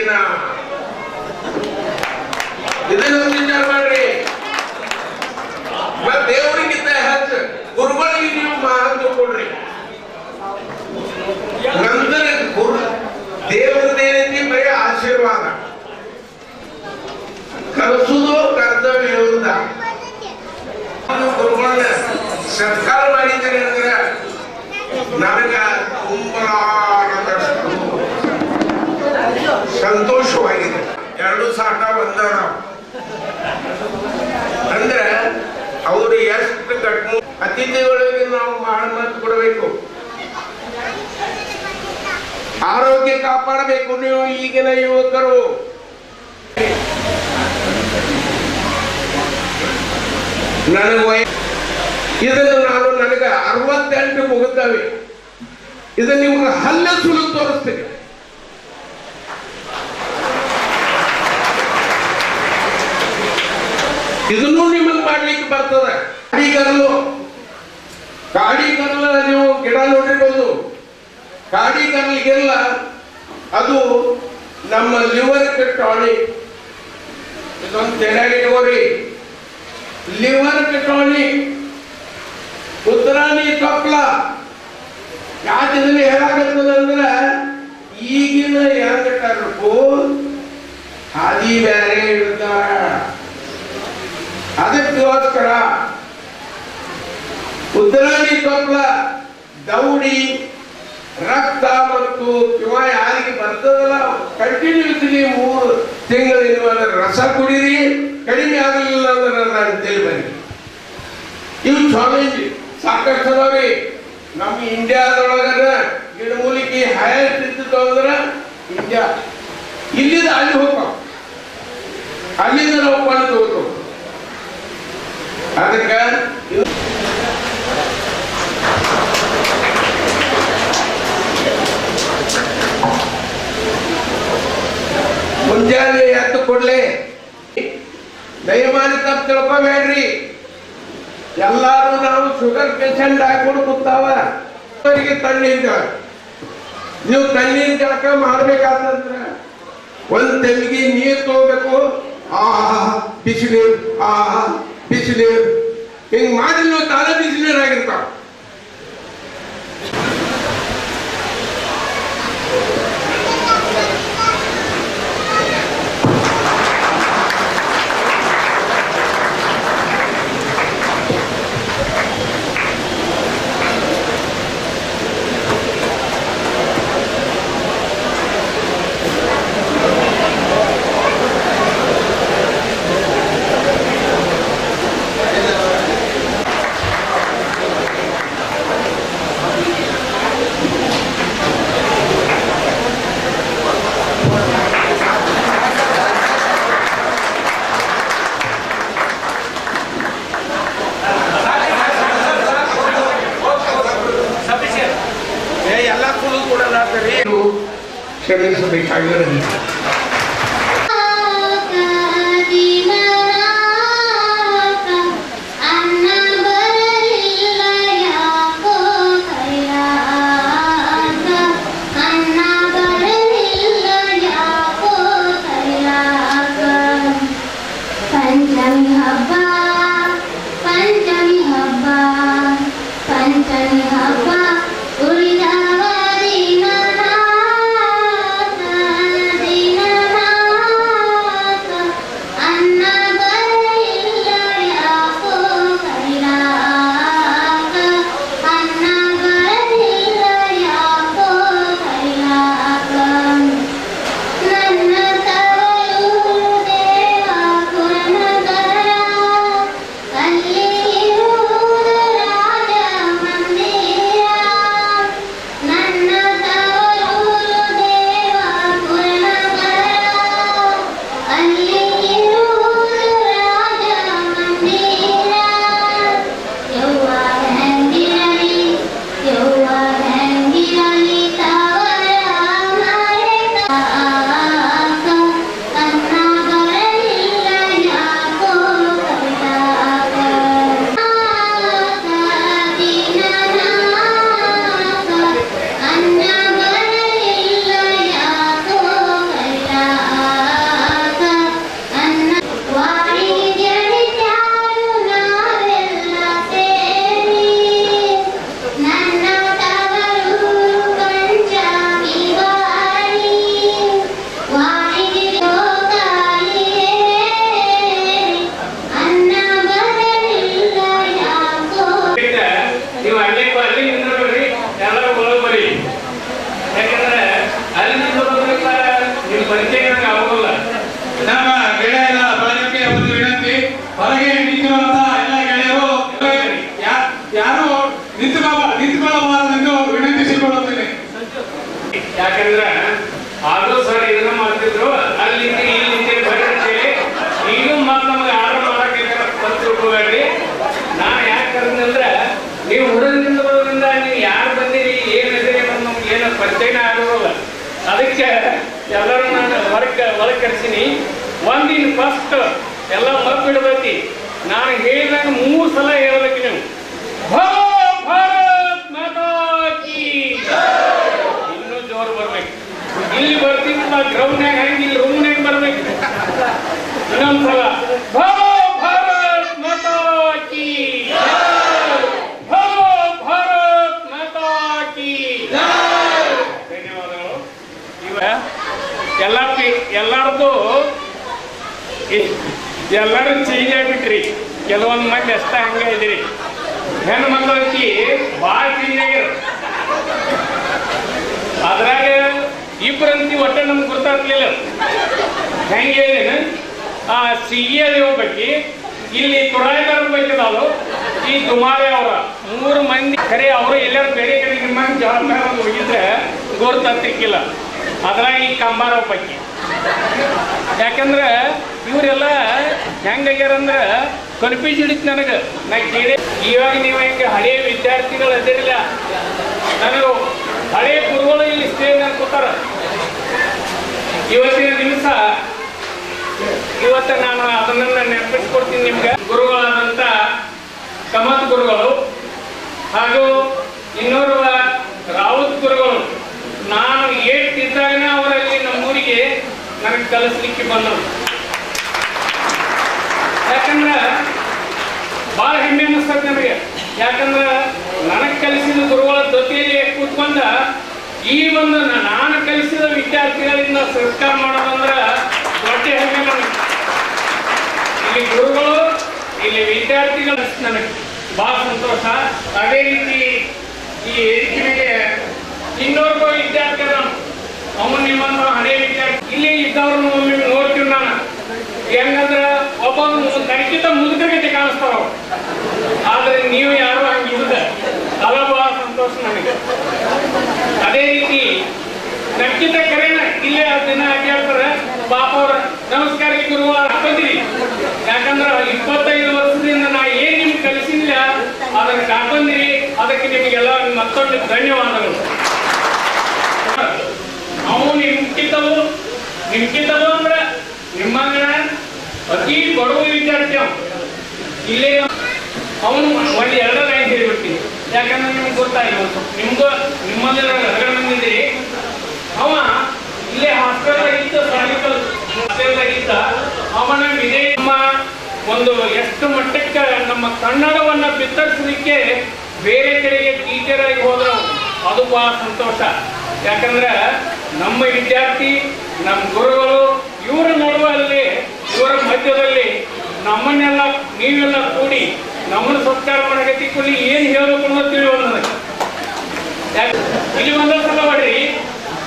ಇದನ್ನ ವಿಚಾರ ಮಾಡ್ರಿ. ದೇವರಿಗಿಂತ ಹೆಚ್ಚು ಗುರುಗಳಿಗೆ ನೀವು ಕಳಿಸುವುದು ಕರ್ತವ್ಯ ಇರುವುದ ಗುರುಗಳನ್ನ ಸತ್ಕಾರ ಮಾಡಿದ್ದೇನೆ ಅಂದ್ರೆ ನನಗ ತುಂಬಲಾರದಷ್ಟು ಸಂತೋಷವಾಗಿದೆ. ಎರಡು ಸಾಟ ಬಂದ ಅಂದ್ರೆ ಅವರು ಎಷ್ಟು ಕಟ್ಮು ಅತಿಥಿಗಳಿಗೆ ನಾವು ಮಾತು ಕೊಡಬೇಕು, ಆರೋಗ್ಯ ಕಾಪಾಡಬೇಕು. ನೀವು ಈಗಿನ ಯುವಕರು ಇದನ್ನು ನನಗೆ 68 ಮುಗಿದ್ದಾವೆ. ಇದನ್ನು ನಿಮ್ಗೆ ಹಲ್ಲೆ ಸುಲು ತೋರಿಸ್ತೀನಿ. ಇದನ್ನು ನಿಮಗೆ ಮಾಡ್ಲಿಕ್ಕೆ ಬರ್ತದೆ. ಕಾಡಿಗಲ್ಲು ನೀವು ಗಿಡ ನೋಡಿರ್ಬೋದು. ಕಾಡಿಗಲ್ಲಿಗೆಲ್ಲ ಅದು ನಮ್ಮ ಲಿವರ್ ಟಾನಿಕ್. ಇದೊಂದು ತೆರೆಗಿಟ್ಕೋರಿ. Liver tonic, ಉತ್ತರಾಣಿ ಕಪ್ಲ. ಯಾಕೆ ಇದನ್ನ ಹೇಳಾಗತ್ತದ ಅಂದ್ರೆ ಈಗಿನ ಯಂಗಟರ್ಕು ಹಾದಿ ಬೇರೆ ಇರ್ತಾರ. ಅದಕ್ಕೋಸ್ಕರ ಉತ್ತರಾಣಿ ಕಪ್ಲ, ದೌಡಿ, ರಕ್ತ ಮತ್ತು ಕಿವ ಯಾರಿಗೆ ಬರ್ತದಲ್ಲ ಕಂಟಿನ್ಯೂಸ್ಲಿ 3 ತಿಂಗಳಿನ ರಸ ಕುಡಿರಿ, ಕಡಿಮೆ ಆಗಲಿಲ್ಲ ಅಂದ್ರೆ ನಾನು ಬನ್ನಿ. ಇವು ಚಾಲೆಂಜ್ ಸಾಕಷ್ಟು ಅದಾವ್ರಿ. ನಮ್ಮ ಇಂಡಿಯಾದೊಳಗನ ಗಿಡಮೂಲಿಕೆ ಹೈಯೆಸ್ಟ್ ಇತ್ತು ಅಂದ್ರೆ ಇಂಡಿಯಾ. ಇಲ್ಲಿಂದ ಅಲ್ಲಿ ಹೋಗ್ತಾವ, ಅಲ್ಲಿಂದ ನಾವು ಕೊಂಡು ಹೋಗ್ತಾವ. ಅದಕ್ಕೆ ಮುಂಜಾನೆ ಎದ್ದು ಕೊಡ್ಲೆ ದಯಮಾಡಿ ತಪ್ಪು ತಿಳ್ಕೋಬೇಡ್ರಿ. ಎಲ್ಲಾರು ನಾವು ಶುಗರ್ ಪೇಷಂಟ್ ಹಾಕೊಂಡು ಕೂತಾವ. ಅವರಿಗೆ ತಣ್ಣಿಂದ ನೀವು ತಣ್ಣಿನ ಜಳಕ ಮಾಡ್ಬೇಕಾದಂದ್ರ ಒಂದ್ ತೆಲಿಗೆ ನೀರು ತಗೋಬೇಕು. ಬಿಸಿನೀರು ಬಿಸಿನೀರು ಹಿಂಗ್ ಮಾಡಿ ನೀವು ತಾನೇ ಬಿಸಿನೀರು ಆಗಿರ್ತಾವ. ಕ್ಷಮಿಸಬೇಕಾಗಿರಲಿ. ಅದಕ್ಕೆ ಎಲ್ಲರೂ ನಾನು ಒಳಗೆ ಕರೆಸೀನಿ. ಒಂದಿನ ಫಸ್ಟ್ ಎಲ್ಲ ಮಗ್ಬಿಡ್ಬೇಕು. ನಾನು ಹೇಳಿದಾಗ 3 ಸಲ ಹೇಳ್ಬೇಕು ನೀವು. ಭಾರತ್ ಮಾತಾ ಕೀ. ಇನ್ನೂ ಜೋರು ಬರ್ಬೇಕು. ಇಲ್ಲಿ ಬರ್ತಿಲ್ಲ ಗ್ರೌಂಡ್ನಾಗ ಹಂಗೆ ಇಲ್ಲಿ ರೂಮ್ನಾಗ ಬರ್ಬೇಕು. ಇನ್ನೊಂದ್ಸಲ ಭಾರತ್ ಮಾತಾ ಕೀ. ಭಾರತ್ ಮಾತಾ ಕೀ. ಧನ್ಯವಾದಗಳು. ಎಲ್ಲರದು ಎಲ್ಲರೂ ಚೇಂಜ್ ಆಗ್ಬಿಟ್ರಿ. ಕೆಲವೊಂದು ಮಂದಿ ಅಷ್ಟ ಹಂಗ ಇದ್ರಿ. ಹೆಣ್ಣು ಮಕ್ಕಳಕ್ಕಿ ಭಾಳ ಚೇಂಜ್ ಆಗ್ಯಾರ. ಅದ್ರಾಗ ಇಬ್ಬರಂತಿ ಒಟ್ಟೆ ನಮ್ಗೆ ಗೊತ್ತಾಗ್ಲಿಲ್ಲ. ಹೆಂಗೆ ಹೇಳಿನ ಆ ಸಿಹಿಯಲ್ಲಿ ಹೋಗ್ಬೇಕು, ಇಲ್ಲಿ ತುರಾಯಿದಾರ ಬೇಕದಾಳು, ಈ ದುಮಾರೆ ಅವರ 3 ಮಂದಿ ಖರೆ ಅವರು ಎಲ್ಲರೂ ಬೇರೆ ಕಡೆ ನಿಮ್ಮ ಜವಾಬ್ದಾರಿ ಹೋಗಿದ್ರೆ ಗೊತ್ತಾಗ್ತಿಕ್ಕಿಲ್ಲ. ಅದ್ರಾಗ ಈ ಕಂಬಾರ ಪೈಕಿ. ಯಾಕಂದ್ರೆ ಇವರೆಲ್ಲ ಹೆಂಗಾಗ್ಯಾರಂದ್ರೆ ಕನ್ಫ್ಯೂಸ್ ಹಿಡಿತು ನನಗೆ. ನಾ ಕೇಳಿ ಇವಾಗ ನೀವು ಹೆಂಗೆ ಹಳೆಯ ವಿದ್ಯಾರ್ಥಿಗಳು ಅದಿರಲಿಲ್ಲ, ನನಗೆ ಹಳೆಯ ಗುರುಗಳು ಇಲ್ಲಿ ಸ್ಟೇಜ್ ಅನ್ಕೋತಾರ. ಇವತ್ತಿನ ದಿವಸ ನಾನು ಅದನ್ನ ನೆನಪಿಸ್ಕೊಡ್ತೀನಿ ನಿಮ್ಗೆ. ಗುರುಗಳಾದಂಥ ಕಮತ್ ಗುರುಗಳು ಹಾಗೂ ಇನ್ನೋರ್ವ ರಾವತ್ ಗುರುಗಳು ನಾನು ಏಟಿದ್ದಾಗ ಅವರಲ್ಲಿ ನಮ್ಮೂರಿಗೆ ನನಗೆ ಕಲಿಸ್ಲಿಕ್ಕೆ ಬಂದರು. ಯಾಕಂದ್ರೆ ಭಾಳ ಹೆಮ್ಮೆ ಅನ್ನಿಸ್ತದೆ ನನಗೆ. ಯಾಕಂದ್ರೆ ನನಗೆ ಕಲಿಸಿದ ಗುರುಗಳ ಜೊತೆಯಲ್ಲಿ ಕೂತ್ಕೊಂಡ ಈ ಒಂದು ನಾನು ಕಲಿಸಿದ ವಿದ್ಯಾರ್ಥಿಗಳಿಂದ ಸತ್ಕಾರ ಮಾಡೋದಂದ್ರೆ ದೊಡ್ಡ ಹೆಮ್ಮೆ ನನಗೆ. ಇಲ್ಲಿ ಗುರುಗಳು, ಇಲ್ಲಿ ವಿದ್ಯಾರ್ಥಿಗಳು ನನಗೆ ಭಾಳ ಸಂತೋಷ. ಅದೇ ರೀತಿ ಈ ವೇದಿಕೆಗೆ ಇನ್ನೊಬ್ಬ ವಿದ್ಯಾರ್ಥಿ ಅವನು ನಿಮ್ಮಂತ ಹಳೆ ವಿದ್ಯಾರ್ಥಿ ಇಲ್ಲಿ ಇದ್ದವ್ರನ್ನ ಒಮ್ಮೆ ನೋಡ್ತೀವಿ. ನಾನು ಹೆಂಗಂದ್ರೆ ಒಬ್ಬ ತನಕಿಂತ ಮುದುಕರಿಗೆ ಕಾಣಿಸ್ತಾವ. ಆದ್ರೆ ನೀವು ಯಾರು ಹಂಗಿಲ್ಲ. ಅದ ಬಹಳ ಸಂತೋಷ ನನಗೆ. ಅದೇ ರೀತಿ ನಕ್ಕಿಂತ ಕರೆನ ಇಲ್ಲೇ 10 ದಿನ ಹೇಳ್ತಾರೆ ಪಾಪ ಅವ್ರ ನಮಸ್ಕಾರ ಗುರುವಾರ ಹಾಕೊಂಡಿರಿ. ಯಾಕಂದ್ರೆ 25 ವರ್ಷದಿಂದ ನಾ ಏನ್ ನಿಮ್ಗೆ ಕಲಿಸಿಲ್ಲ ಅದನ್ನ ಕಾಕೊಂಡಿರಿ. ಅದಕ್ಕೆ ನಿಮಗೆಲ್ಲ ಮತ್ತೊಂದು ಧನ್ಯವಾದಗಳು. ನಾವು ನಿಮ್ಗಿಂತವು ಅಂದ್ರೆ ನಿಮ್ಮಂಗ ಅತಿ ಬಡವ ವಿದ್ಯಾರ್ಥಿ. ಇಲ್ಲೇ ಅವನು ಒಂದು 2 ಲೈನ್ ಹೇಳಿಬಿಡ್ತೀನಿ. ಯಾಕಂದ್ರೆ ನಿಮ್ಗೆ ಗೊತ್ತಾಗಿಲ್ಲ, ನಿಮ್ಮಲ್ಲಿ ಹೊರಗಡೆ ಬಂದಿದ್ದೀರಿ. ಅವ ಇಲ್ಲೇ ಹಾಸ್ಟೆಲ್ದಾಗಿದ್ದ, ಹಾಸ್ಟೆಲ್ದಾಗಿದ್ದ ಅವನ ವಿಜಯಮ್ಮ ಒಂದು ಎಷ್ಟು ಮಟ್ಟಕ್ಕೆ ನಮ್ಮ ಕನ್ನಡವನ್ನ ಬಿತ್ತರಿಸಲಿಕ್ಕೆ ಬೇರೆ ಕಡೆಗೆ ಟೀಚರ್ ಆಗಿ ಹೋದ್ರು. ಅದು ಬಹಳ ಸಂತೋಷ. ಯಾಕಂದ್ರೆ ನಮ್ಮ ವಿದ್ಯಾರ್ಥಿ, ನಮ್ಮ ಗುರುಗಳು ಇವರ ನಡುವಲ್ಲಿ, ಇವರ ಮಧ್ಯದಲ್ಲಿ ನಮ್ಮನ್ನೆಲ್ಲ ನೀವೆಲ್ಲ ಕೂಡಿ ನಮ್ಮನ್ನು ಸತ್ಕಾರ ಮಾಡಕತ್ತಿ ಕೂಡಿ ಏನು ಹೇಳಬೇಕು ಅನ್ನೋದು ತಿಳಿಯೋದು ನನಗೆ. ಯಾಕೆ ಇಲ್ಲಿ ಒಂದೊಂದ್ಸಲ ಮಾಡ್ರಿ,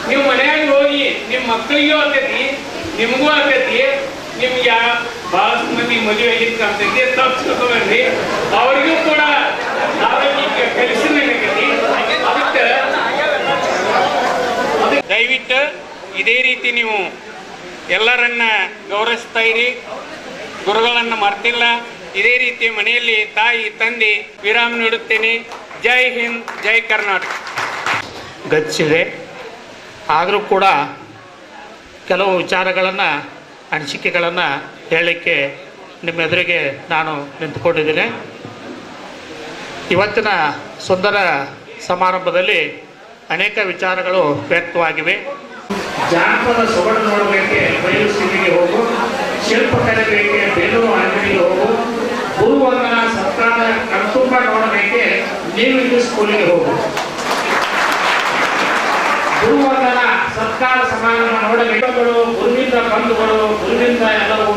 ನೀವು ಮನೆಯಾಗ ಹೋಗಿ ನಿಮ್ಮ ಮಕ್ಕಳಿಗೂ ಆಕೈತಿ, ನಿಮಗೂ ಆಕೈತಿ. ನಿಮ್ಗೆ ಬಹಳಷ್ಟು ಮಂದಿ ಮದುವೆ ಆಗಿತ್ತು ಅಂತೈತಿ, ತಪ್ಪಿಸ್ಕೊಬೇಡ್ರಿ. ಅವರಿಗೂ ಕೂಡ ಆರೋಗ್ಯಕ್ಕೆ ಕಲಿಸಿದಾಗೈತಿ. ಅದಕ್ಕೆ ದಯವಿಟ್ಟು ಇದೇ ರೀತಿ ನೀವು ಎಲ್ಲರನ್ನ ಗೌರವಿಸ್ತಾ ಇರಿ. ಗುರುಗಳನ್ನು ಮರ್ತಿಲ್ಲ. ಇದೇ ರೀತಿ ಮನೆಯಲ್ಲಿ ತಾಯಿ ತಂದೆ ವಿರಾಮ ನೀಡುತ್ತೇನೆ. ಜೈ ಹಿಂದ್, ಜೈ ಕರ್ನಾಟಕ. ಗತಿಸಿದೆ. ಆದರೂ ಕೂಡ ಕೆಲವು ವಿಚಾರಗಳನ್ನು, ಅನಿಸಿಕೆಗಳನ್ನು ಹೇಳಲಿಕ್ಕೆ ನಿಮ್ಮ ಎದುರಿಗೆ ನಾನು ನಿಂತುಕೊಂಡಿದ್ದೇನೆ. ಇವತ್ತಿನ ಸುಂದರ ಸಮಾರಂಭದಲ್ಲಿ ಅನೇಕ ವಿಚಾರಗಳು ವ್ಯಕ್ತವಾಗಿವೆ. ಜಾನಪದ ಸೊಗಡು ನೋಡಬೇಕೆ ಬಯಲು ಸೀಮೆಗೆ ಹೋಗು, ಶಿಲ್ಪಕಲೆ ಬೇಕೆ ಬೇಲೂರು ಅಂಗಡಿಗೆ ಹೋಗು, ಗುರುವಂದನ ಸರ್ಕಾರ ಕಣ್ತುಂಬ ನೋಡಬೇಕೆ ನೀವು ಇದು ಸ್ಕೂಲಿಗೆ ಹೋಗು. ಗುರುವಂದನ ಸತ್ಕಾರ ಸಮಾರಂಭ ನೋಡಬೇಕುಗಳು, ಗುರುವಿಂದ ಬಂಧುಗಳು, ಗುರುವಿಂದ ಎಲ್ಲವೂ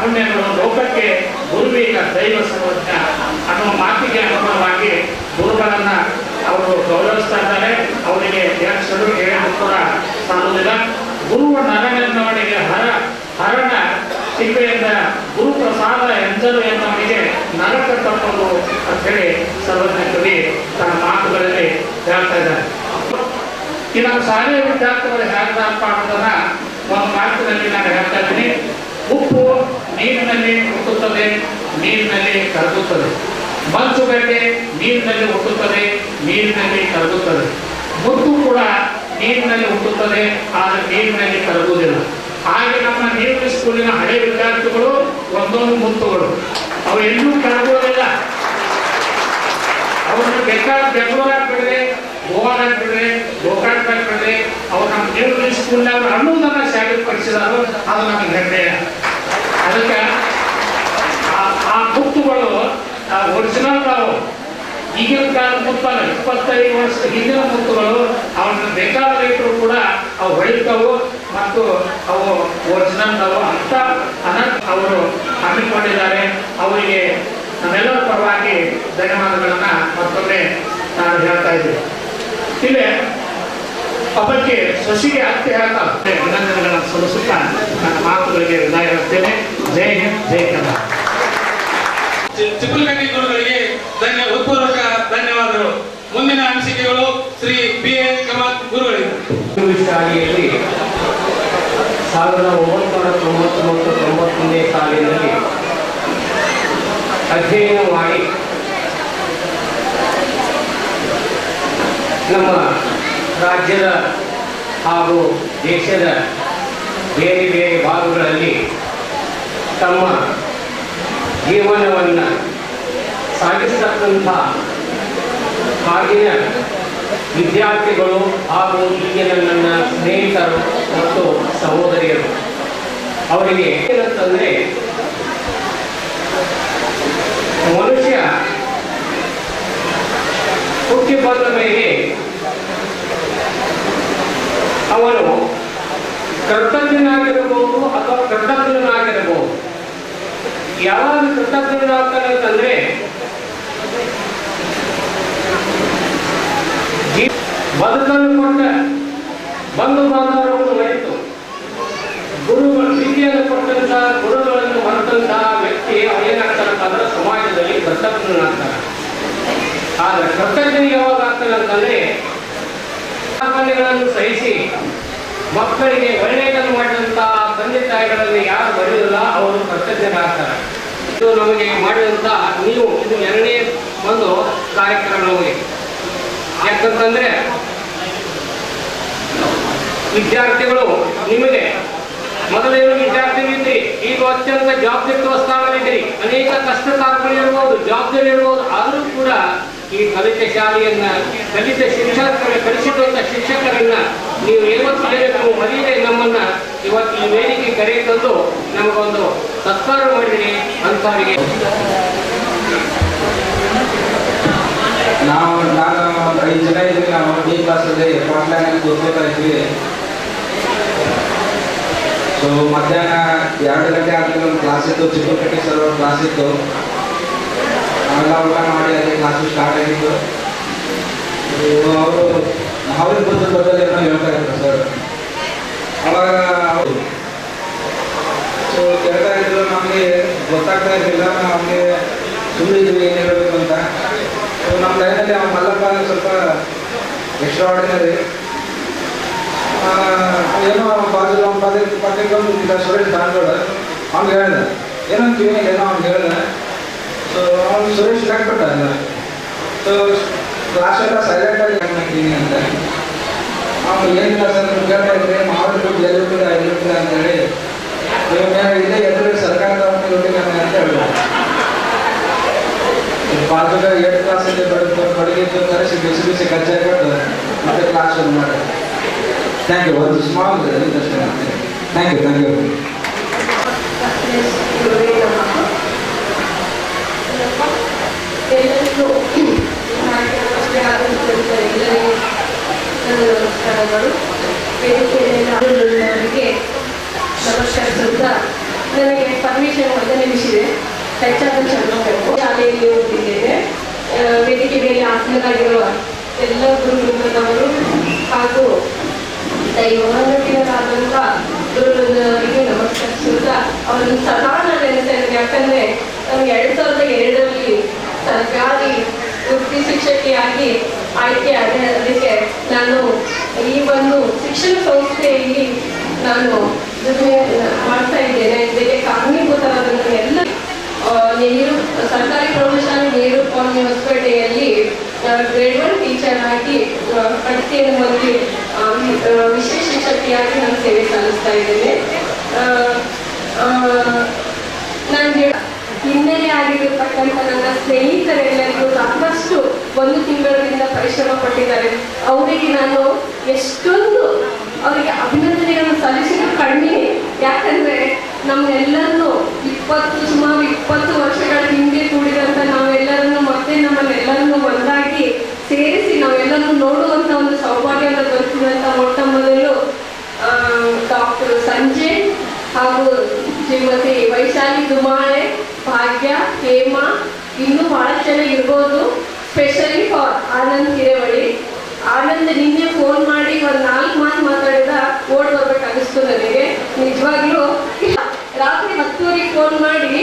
ಪುಣ್ಯಗಳು ಲೋಕಕ್ಕೆ ಗುರುವಿನ ದೈವ ಸರ್ವಜ್ಞ ಅನ್ನುವ ಮಾತಿಗೆ ಅನುಗುಣವಾಗಿ ಗುರುಗಳನ್ನ ಅವರು ಗೌರವಿಸ್ತಾ ಇದ್ದಾರೆ. ಅವರಿಗೆ ಅಕ್ಷರು ಹೇಳಲು ಕೂಡ ಸಾಲುವುದಿಲ್ಲ. ಗುರುವ ನರನೆನ್ನವನಿಗೆ ಹರಣ ಸಿಬ್ಬೆಯಿಂದ ಗುರು ಪ್ರಸಾದ ಎಂದರು ಎನ್ನುವನಿಗೆ ನರಕ ತಪ್ಪಲು ಅಂತ ಹೇಳಿ ಸರ್ವಜ್ಞ ಕವಿ ತನ್ನ ಮಾತುಗಳಲ್ಲಿ ಹೇಳ್ತಾ ಇದ್ದಾರೆ. ಈ ನಮ್ಮ ಶಾಲೆಯ ವಿದ್ಯಾರ್ಥಿಗಳು ಹೇಳದಪ್ಪ ಅನ್ನೋದನ್ನ ಒಂದು ಮಾತಿನಲ್ಲಿ ನಾನು ಹೇಳ್ತಾ ಇದ್ದೀನಿ. ಉಪ್ಪು ನೀರಿನಲ್ಲಿ ಹುಟ್ಟುತ್ತದೆ, ನೀರಿನಲ್ಲಿ ಕರಗುತ್ತದೆ. ಮಂಚುಗಡ್ಡೆ ನೀರಿನಲ್ಲಿ ಹುಟ್ಟುತ್ತದೆ, ನೀರಿನಲ್ಲಿ ಕರಗುತ್ತದೆ. ಮುತ್ತು ಕೂಡ ನೀರಿನಲ್ಲಿ ಹುಟ್ಟುತ್ತದೆ, ಆದರೆ ನೀರಿನಲ್ಲಿ ಕರಗುವುದಿಲ್ಲ. ಹಾಗೆ ನಮ್ಮ ನೀರಿನ ಸ್ಕೂಲಿನ ಹಳೆ ವಿದ್ಯಾರ್ಥಿಗಳು ಒಂದೊಂದು ಮುತ್ತುಗಳು, ಅವು ಎಲ್ಲೂ ಕರಗುವುದಿಲ್ಲ. ಅವ್ರನ್ನ ಬೇಕಾದ ಬೆಂಗಳೂರಾಗ ಬಿಡ್ರೆ, ಗೋವಾದಾಗ ಬಿಡ್ರೆ, ಗೋಕಾಕ್ದಾಗ ಬಿಡ್ರೆ, ಅವ್ರು ನಮ್ಮ ನೀರಿನ ಸ್ಕೂಲ್ನ ಅವ್ರು ಅನ್ನೋದನ್ನ ಸಾಬೀತುಪಡಿಸಿದಾರು. ಅದು ನಮಗೆ ಹೆಮ್ಮೆಯ. ಅದಕ್ಕೆ ಆ ಮುತ್ತುಗಳು ಒರಿಜಿನಲ್ ನಾವು ಈಗಿನ ಕಾಲದ ಮುತ್ತಲ್ಲ, 25 ವರ್ಷದ ಹಿಂದಿನ ಮುತ್ತುಗಳು ಅವನ್ನ ಬೇಕಾದ ರೈತರು ಕೂಡ ಅವು ಹೊಳಿತಾವು ಮತ್ತು ಅವು ಒರಿಜಿನಲ್ ಅಂತ ಅವರು ಹಮ್ಮಿಕೊಂಡಿದ್ದಾರೆ. ಅವರಿಗೆ ನಮ್ಮೆಲ್ಲರ ಪರವಾಗಿ ಧನ್ಯವಾದಗಳನ್ನ ಮತ್ತೊಮ್ಮೆ ನಾನು ಹೇಳ್ತಾ ಇದ್ದೀನಿ. ಇಲ್ಲಿ ಒಬ್ಬಕ್ಕೆ ಸೊಸಿಗೆ ಅತ್ತೆ ಹೇಳ್ತಾ ಅಭಿನಂದನೆಗಳನ್ನು ಸಲ್ಲಿಸುತ್ತಾ ನನ್ನ ಮಾತುಗಳಿಗೆ ವಿದಾಯ ಹೇಳ್ತೇನೆ. ಜೈ ಹಿಂದ್, ಜೈ ಕನ್ನಡ. ಚಿಪ್ಪಲಕಟ್ಟಿ ಗುರುಗಳಿಗೆ ಹೃತ್ಪೂರ್ವಕ ಧನ್ಯವಾದಗಳು. ಮುಂದಿನ ಅನಿಸಿಕೆಗಳು ಶ್ರೀ BA ಕಮತ್ ಗುರುಗಳಿಗೆ. ಶಾಲೆಯಲ್ಲಿ 1999-90ನೇ ಸಾಲಿನಲ್ಲಿ ಅಧ್ಯಯನ ಮಾಡಿ ನಮ್ಮ ರಾಜ್ಯದ ಹಾಗೂ ದೇಶದ ಬೇರೆ ಬೇರೆ ಭಾಗಗಳಲ್ಲಿ ತಮ್ಮ ಜೀವನವನ್ನು ಸಾಗಿಸತಕ್ಕಂಥ ಆಗಿನ ವಿದ್ಯಾರ್ಥಿಗಳು ಹಾಗೂ ಈಗಿನ ನನ್ನ ಸ್ನೇಹಿತರು ಮತ್ತು ಸಹೋದರಿಯರು ಅವರಿಗೆ ಏನಂತಂದರೆ, ಮನುಷ್ಯ ಹುಟ್ಟಿ ಬಂದ ಮೇಲೆ ಅವನು ಕರ್ತಜ್ಞನಾಗಿರಬಹುದು ಅಥವಾ ಕೃತಜ್ಞನಾಗಿರಬಹುದು. ಯಾವಾಗ ಕೃತಜ್ಞನಾಗ್ತಾನೆ ಅಂತಂದ್ರೆ, ಬದುಕನ್ನು ಕೊಟ್ಟ ಬಂಧು ಬಾಂಧವರನ್ನು ಮರೆತು ಗುರುಗಳು ವಿದ್ಯೆಯನ್ನು ಕೊಟ್ಟಂತ ಗುರುಗಳನ್ನು ಮರೆತಂತಹ ವ್ಯಕ್ತಿ ಏನಾಗ್ತಾನಂತಂದ್ರೆ ಸಮಾಜದಲ್ಲಿ ಕೃತಜ್ಞನಾಗ್ತಾನೆ. ಆದ್ರೆ ಕೃತಜ್ಞನಿಗೆ ಯಾವಾಗ ಆಗ್ತಾನೆ ಅಂತಂದ್ರೆ, ಸಹಿಸಿ ಮಕ್ಕಳಿಗೆ ಒಳ್ಳೆಯದನ್ನು ಮಾಡಿದಂತಹ ತಂದೆ ತಾಯಿಗಳನ್ನು ಯಾರು ಬರೆಯುವುದಿಲ್ಲ ಅವರು ಕೃತಜ್ಞರಾಗ್ತಾರೆ. ಇದು ನಮಗೆ ಮಾಡಿದಂತ ನೀವು ಇದು ಎರಡನೇ ಒಂದು ಕಾರ್ಯಕ್ರಮ ನಮಗೆ. ಯಾಕಂತಂದ್ರೆ ವಿದ್ಯಾರ್ಥಿಗಳು ನಿಮಗೆ ಮೊದಲೇನು ವಿದ್ಯಾರ್ಥಿಗಳಿದ್ರಿ, ಈಗ ಅತ್ಯಂತ ಜವಾಬ್ದಾರಿಯುತ ಸ್ಥಾನವಿದ್ರಿ. ಅನೇಕ ಕಷ್ಟ ಕಾರ್ಯಗಳಿರ್ಬೋದು, ಜವಾಬ್ದಾರಿ ಇರ್ಬೋದು. ಆದರೂ ಕೂಡ ಈ ಕಲಿತ ಶಾಲೆಯನ್ನ ಕಲಿತ ಕಲಿಸಿದಂತ ಶಿಕ್ಷಕರನ್ನ ನೀವು ಯಾವತ್ತು ನೀವು ಮರೀದೆ ನಮ್ಮನ್ನ ಇವತ್ತು ಈ ವೇದಿಕೆ ಕರೆ ತಂದು ನಮಗೊಂದು ಸತ್ಕಾರ ಮಾಡಿರಿ ಅಂತವರಿಗೆ ನಾನು 5 ಜನ ಇದ್ವಿ. ನಾವು B ಕ್ಲಾಸಲ್ಲಿ ಫಸ್ಟ್ ಲೈನಲ್ಲಿ ಕೂತ್ಕೋತಾ ಇದ್ವಿ. ಸೊ ಮಧ್ಯಾಹ್ನ 2 ಗಂಟೆ ಆದ್ಮೇಲೆ ಒಂದು ಕ್ಲಾಸ್ ಇತ್ತು, ಚಿಕ್ಕಪೇಟೆ ಸರ್ ಒಂದು ಕ್ಲಾಸ್ ಇತ್ತು. ನಾವೆಲ್ಲ ಊಟ ಮಾಡಿ ಅದೇ ಕ್ಲಾಸು ಸ್ಟಾರ್ಟ್ ಆಗಿತ್ತು. ಅವರು ಅವ್ರಿಗೆ ಬಂದ ಬದಲು ಏನೋ ಹೇಳ್ತಾ ಇದ್ರು ಸರ್. ಅವಾಗ ಸೊ ಕೇಳ್ತಾ ಇದ್ರು, ನಮಗೆ ಗೊತ್ತಾಗ್ತಾ ಇರಲಿಲ್ಲ. ನಮಗೆ ಸುಮ್ಮನೆ ಇದ್ವಿ ಏನು ಹೇಳಬೇಕು ಅಂತ. ಸೊ ನಮ್ಮ ಲೈನಲ್ಲಿ ಅವ್ನು ಮಲ್ಲಪ್ಪ ಸ್ವಲ್ಪ ಎಕ್ಸ್ಟ್ರಾ ಆರ್ಡಿನರಿ. ಏನೋ ಬಾಜು ಅವ್ನು ಪತ್ರಿಕೆ ಸುರೇಶ್ ದಾಂಡೋಡ ಅವ್ನಿಗೆ ಹೇಳಿದೆ, ಏನಂತ ಏನೋ ಅವ್ನಿಗೆ ಹೇಳಿದೆ. ಸೊ ಅವ್ನು ಸುರೇಶ್ ಹಾಕ್ಬಿಟ್ಟ. ಸೊ ಕ್ಲಾಸ್ ಎಲ್ಲ ಸೈಲೆಂಟಾಗಿ ಹಾಕ್ತೀನಿ ಅಂತ. ಅವ್ನು ಏನಿಲ್ಲ ಸರ್ ನೀವು ಕೇಳ್ತಾ ಇದ್ರೆ ಮಾವಿನ ದುಡ್ಡು ಎಲ್ಲಿರ್ತೀರ ಅಂತೇಳಿ ಇಲ್ಲೇ ಎದುರು ಸರ್ಕಾರದ ದುಡ್ಡಿಗೆ ಅಂತ ಹೇಳಿದ್ರು. ಬಾಜುಗ 8 ಕ್ಲಾಸಲ್ಲಿ ಬಡಗಿದ್ದು ಕರೆಸಿ ಬಿಸಿ ಬಿಸಿ ಕಜ್ಜಾಯ ಕೊಟ್ಟು ಮತ್ತೆ ಕ್ಲಾಸ್ ಶುರು ಮಾಡಿ. Thank you. ಒಂದು ಸ್ಮಾಲ್ ಅಷ್ಟೇ. Thank you. ಎಲ್ಲರಿಗೂ ನಮಸ್ಕಾರಗಳು. ವೇದಿಕೆಯವರಿಗೆ ನಮಸ್ಕರಿಸುತ್ತಾ, ನನಗೆ ಪರ್ಮಿಷನ್ 1 ನಿಮಿಷ ಇದೆ. ಹೆಚ್ಚಾದ ಚಂದ್ರಬೇಕು ಶಾಲೆಯಲ್ಲಿ ಓದಿದ್ದೇನೆ. ವೇದಿಕೆ ಮೇಲೆ ಆಸೀನರಾಗಿರುವ ಎಲ್ಲ ಗುರುವೃಂದದವರು ಹಾಗೂ ದೈವವನ್ನರಾದಂಥ ಗುರುವೃಂದವರಿಗೆ ನಮಸ್ಕರಿಸುತ್ತಾ ಅವರನ್ನು ಸದಾ ನಾನು ನೆನೆಸ್ತೇನೆ. ಯಾಕಂದರೆ ನಮಗೆ 2002ರಲ್ಲಿ ಸರ್ಕಾರಿ ವೃತ್ತಿ ಶಿಕ್ಷಕಿಯಾಗಿ ಆಯ್ಕೆ ಆದ. ಅದಕ್ಕೆ ನಾನು ಈ ಒಂದು ಶಿಕ್ಷಣ ಸಂಸ್ಥೆಯಲ್ಲಿ ನಾನು ಮಾಡ್ತಾ ಇದ್ದೇನೆ. ಇದಕ್ಕೆ ಕಾರಣೀಭೂತರಾದಂಥ ಎಲ್ಲ ನೆಹರು ಸರ್ಕಾರಿ ಪ್ರೌಢಶಾಲೆ ನೆಹರು ಕಾಲೋನಿ ಹೊಸಪೇಟೆಯಲ್ಲಿ ಗ್ರೇಡ್ 1 ಟೀಚರ್ ಆಗಿ ಬಡ್ತಿಯನ್ನು ಹೊಂದಿ ವಿಶೇಷ ಶಿಕ್ಷಕಿಯಾಗಿ ನಾನು ಸೇವೆ ಸಲ್ಲಿಸ್ತಾ ಇದ್ದೇನೆ. ನಾನು ಹಿನ್ನೆಲೆ ಆಗಿರತಕ್ಕಂಥ ನನ್ನ ಸ್ನೇಹಿತರೆಲ್ಲರಿಗೂ ಸಾಕಷ್ಟು ಒಂದು ತಿಂಗಳಿಂದ ಪರಿಶ್ರಮ ಪಟ್ಟಿದ್ದಾರೆ. ಅವರಿಗೆ ನಾನು ಎಷ್ಟೊಂದು ಅವರಿಗೆ ಅಭಿನಂದನೆಗಳನ್ನು ಸಲ್ಲಿಸಿದ್ರು ಕಡಿಮೆ. ಯಾಕಂದ್ರೆ ನಮ್ಮೆಲ್ಲರನ್ನು ಸುಮಾರು 20 ವರ್ಷಗಳ ಹಿಂದೆ ಕೂಡಿದಂತ ನಾವೆಲ್ಲರನ್ನು ಮತ್ತೆ ನಮ್ಮನ್ನೆಲ್ಲರನ್ನು ಒಂದಾಗಿ ಸೇರಿಸಿ ನಾವೆಲ್ಲರನ್ನು ನೋಡುವಂತ ಒಂದು ಸೌಭಾಗ್ಯವನ್ನು ದೊರಕಿದಂತ ಮೊಟ್ಟ ಮೊದಲು ಡಾಕ್ಟರ್ ಸಂಜಯ್ ಹಾಗೂ ಶ್ರೀಮತಿ ವೈಶಾಲಿ ದುಮಾಳೆ, ಭಾಗ್ಯ, ಹೇಮಾ, ಇನ್ನೂ ಬಹಳ ಜನ ಇರ್ಬೋದು. Specially for Anand Hirevali. ಆನಂದ್ ನಿನ್ನೆ ಫೋನ್ ಮಾಡಿ ಒಂದು 4 ಮಾತು ಮಾತಾಡಿದ ಓಡ್ ಬರ್ಬೇಕಾಗಿಸ್ತು ನನಗೆ. ನಿಜವಾಗ್ಲೂ ರಾತ್ರಿ 10:00 ಫೋನ್ ಮಾಡಿ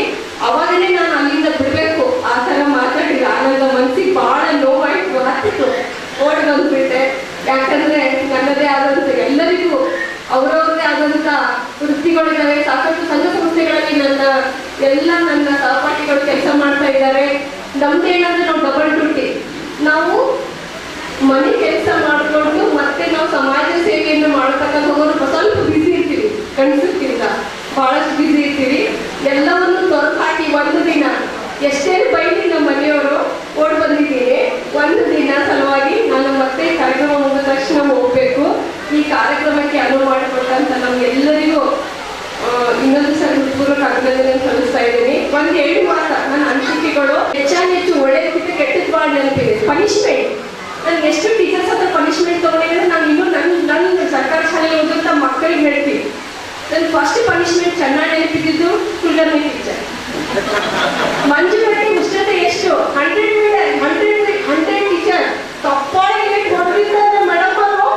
ಅವಾಗನೇ ನಾನು ಅಲ್ಲಿಂದ ಬಿಡ್ಬೇಕು ಆ ಥರ ಮಾತಾಡಿದ. ಆನಂದ ಮನಸ್ಸಿಗೆ ಬಹಳ ನೋವಾಯ್ತು, ಹತ್ತಿತ್ತು, ಓಡ್ ಬಂದ್ಬಿಟ್ಟೆ. ಯಾಕಂದ್ರೆ ನನ್ನದೇ ಆದಂತ ಎಲ್ಲರಿಗೂ ಅವರವ್ರದೇ ಆದಂತ ವೃತ್ತಿಗಳಿದ್ದಾವೆ. ಸಾಕಷ್ಟು ಸಂಘ ಸಂಸ್ಥೆಗಳಲ್ಲಿ ನನ್ನ ಸಹಪಾಠಿಗಳು ಕೆಲಸ ಮಾಡ್ತಾ ಇದ್ದಾರೆ. ನಮ್ದೇನಂದ್ರೆ ನಾವು ಡಬಲ್ ಡ್ಯೂಟಿ. ನಾವು ಮನೆ ಕೆಲಸ ಮಾಡಿಕೊಂಡು ಮತ್ತೆ ನಾವು ಸಮಾಜ ಸೇವೆಯನ್ನು ಮಾಡತಕ್ಕಂಥವ್ರು ಸ್ವಲ್ಪ ಬ್ಯುಸಿ ಇರ್ತೀವಿ, ಗಂಡಸಕ್ಕಿಂತ ಬಹಳಷ್ಟು ಬ್ಯುಸಿ ಇರ್ತೀವಿ. ಎಲ್ಲವನ್ನು ತೊರೆದು ಹಾಕಿ ಒಂದು ದಿನ ಎಷ್ಟೇ ಬೈಲಿ ನಮ್ಮ ಮನೆಯವರು ಓಡ್ ಬಂದಿದ್ದೀನಿ. ಒಂದು ದಿನ ಸಲುವಾಗಿ ನಾನು ಮತ್ತೆ ಕಾರ್ಯಕ್ರಮ ಮುಗಿದ ತಕ್ಷಣ ಹೋಗ್ಬೇಕು. ಈ ಕಾರ್ಯಕ್ರಮಕ್ಕೆ ಅನುವು ಮಾಡಿಕೊಟ್ಟಂತ ನಮ್ಗೆಲ್ಲರಿಗೂ ಇನ್ನೊಂದು ಸಲ ಹೃತ್ಪೂರ್ವಕ ಅಭಿನಂದನೆ ಸಲ್ಲಿಸ್ತಾ ಇದ್ದೀನಿ. 1-2 ಮಾತ ನನ್ನ ಅನಿಸಿಕೆಗಳು. ಹೆಚ್ಚು ಒಳ್ಳೆಯದಕ್ಕಿಂತ ಕೆಟ್ಟದ್ದು ಭಾಳ ನೆನಪಿದೆ. ಪನಿಷ್ಮೆಂಟ್, ನನ್ಗೆ ಎಷ್ಟು ಟೀಚರ್ಸ್ ಹತ್ರ ಪನಿಷ್ಮೆಂಟ್ ತಗೊಂಡಿದ್ರೆ ನಾನು ಇನ್ನೂ ನನ್ನ ಸರ್ಕಾರಿ ಶಾಲೆಗೆ ಹೋದಂತ ಮಕ್ಕಳಿಗೆ ಹೇಳ್ತೀನಿ. ನನ್ನ ಫಸ್ಟ್ ಪನಿಷ್ಮೆಂಟ್ ಚೆನ್ನಾಗಿ ನೆನಪಿದ್ದು ಕುಲಕರ್ಣಿ ಟೀಚರ್. ಮಂಜುಗಟ್ಟಿ ಉಷ್ಣತೆ ಎಷ್ಟು 100 ಟೀಚರ್ ತಪ್ಪಾಗಿ ಹೊಡೆದಿದ್ದಾರೆ ಮೇಡಮ್. ಅವರು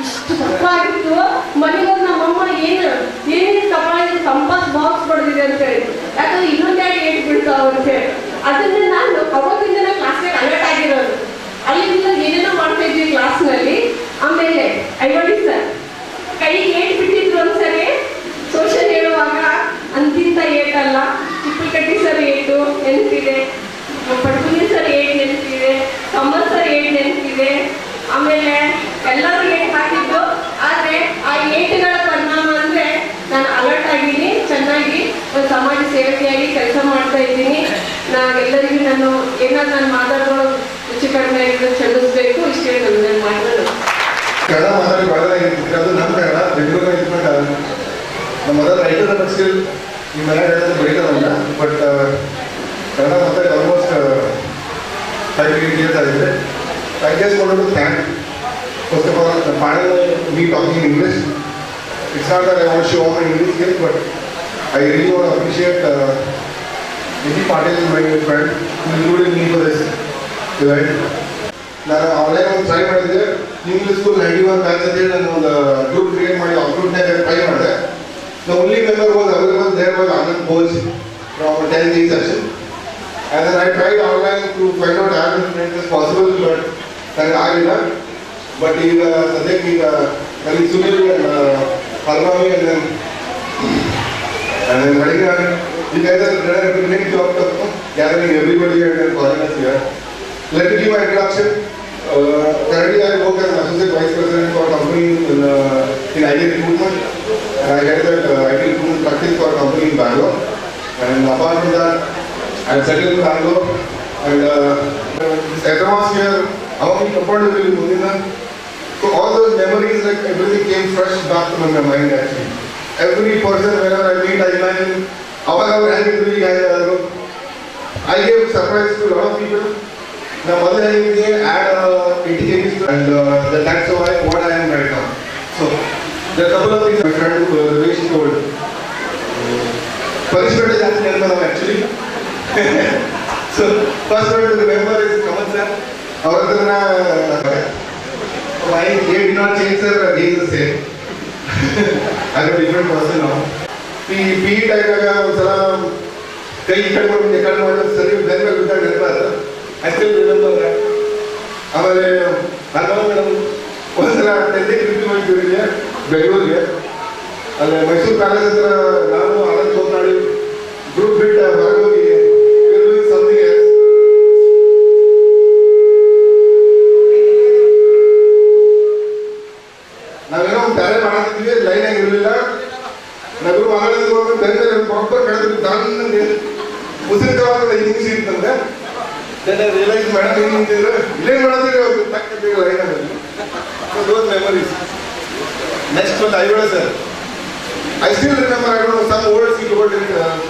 ಇಷ್ಟು ತಪ್ಪಾಗಿತ್ತು. ಮನೆಗೆ ನಮ್ಮಮ್ಮ ಏನೇನು ತಪ್ಪಾಗಿ ಕಂಪಾಸ್ ಬಾಕ್ಸ್ ಹೊಡೆದಿದೆ ಅಂತ ಹೇಳಿ, ಯಾಕಂದ್ರೆ ಇನ್ನೊಂದೆರಡು ಏಟ್ ಬಿಡ್ತಾವ ಅಂತ ಹೇಳಿ. ಅದನ್ನ ನಾನು ಅವಾಗಿಂದ ನಾನು ಕ್ಲಾಸ್ಗೆ ಅಲರ್ಟ್ ಆಗಿರೋದು. ಅಲ್ಲಿಂದ ಏನೇನೋ ಮಾಡ್ತಾ ಇದ್ವಿ ಕ್ಲಾಸ್ನಲ್ಲಿ. ಆಮೇಲೆ ಐವಳಿ ಸರ್ ಕೈಗೆ ಏಟ್ ಬಿಟ್ಟಿದ್ರು ಒಂದ್ಸರಿ ಸೋಷಲ್ ಹೇಳುವಾಗ. ಅಂತಿಂತ ಏಟಲ್ಲ, ಚಿಪ್ಪಲ್ಕಟ್ಟಿ ಸರ್ ಏಟು ನೆನಪಿದೆ, ಪಡ್ಕುನಿ ಸರ್ ಏಟ್ ನೆನಪಿದೆ, ಕಮಲ್ ಸರ್ ಏಟ್ ನೆನಪಿದೆ. ಆಮೇಲೆ ಎಲ್ಲರೂ ಏಟ್ ಹಾಕಿದ್ದು. ಆದ್ರೆ ಆ ಏಟುಗಳ ಪರಿಣಾಮ ಅಂದ್ರೆ ನಾನು ಅಲರ್ಟ್ ಆಗಿದ್ದೀನಿ, ಚೆನ್ನಾಗಿ ಒಂದು ಸಮಾಜ ಸೇವಕಿಯಾಗಿ ಕೆಲಸ ಮಾಡ್ತಾ ಇದ್ದೀನಿ. ನಾವೆಲ್ಲರಿಗೂ ನಾನು ಏನಾದ್ರು ನಾನು ಮಾತಾಡೋದು ರುಚಿ ಕಡಿಮೆ ಆಗಿದ್ದು ಕ್ಷಮಿಸ್ಬೇಕು. ಇಷ್ಟೇ ನನ್ನ ಮಾತಾಡೋದು. ಕನ್ನಡ ಮಾತಾಡಿ ಬಾಳಾಗಿರ್ತಿದ್ರೆ ಅದು ನಮ್ಮ ಕನ್ನಡ ಬೆಂಗಳೂರು ಇಟ್ಕೊಂಡು ನಮ್ಮ ಮದರ್ ರೈಟರ್ ಬಟ್ ಸ್ಟಿಲ್ ಈ ಮನೆ ಹೇಳಿದ್ರೆ ಬೆಳೀತಾರಲ್ಲ. ಬಟ್ ಕನ್ನಡ ಮಾತಾಡಿ ಆಲ್ಮೋಸ್ಟ್ 5-8 years ಆಗಿದೆ. I just wanted to thank, first of all, the panel, me talking in English. It's not that I want to show off my English skills, but I really want to appreciate any Patil, my friend, who included me for this event. ನಾನು online ಒಂದು try ಮಾಡಿದ್ದೆ. English school 91 batch ಅಂತೇಳಿ ನಾನು ಒಂದು group create ಮಾಡಿ ಆ ಗ್ರೂಪ್ನಾಗ try ಮಾಡಿದೆ. The only member was available there was Anand Bose from 10th section. And then I tried online to find out as many friends as possible, but ನನಗೆ ಆಗಿಲ್ಲ. But ಈಗ ಸದ್ಯಕ್ಕೆ ಈಗ ನನಗೆ Sunil ಹಲ್ವಾಮಿ Madigan, you guys are a great job of gathering everybody and foreigners here. Let me give my introduction. Currently I work as an associate vice president for a company in IT recruitment. And I head that IT recruitment practice for a company in Bangalore. And apart from that, I am settled in Bangalore. And this atmosphere, among comparatively Mundina. So all those memories, like everything came fresh back to my mind actually. Every person whenever I meet, I imagine how I gave surprise to a lot of people. My mother add 80 kg and that's why what I am right now. So there are a couple of things my friend Ramesh told. Punishment is actually. So first one to remember is Kamal sir. Why he did not change sir, he is the same. I am a different person now. PE type I still remember that. I was Bangalore. Mysore Palace group bit we are doing something else. Now Muslim ಕಾಲದ English ಇರ್ತಂದ್ರೆ then I realized madam ಏನು ನಿಂತಿದ್ರು ಇಲ್ಲೇ ಮಾಡೋದ್ರೆ ಅವ್ರು ತಕ್ಕ line ಆಗೋದು. So those memories. Next one Ayuda sir. I still remember, I don't know, some words he told in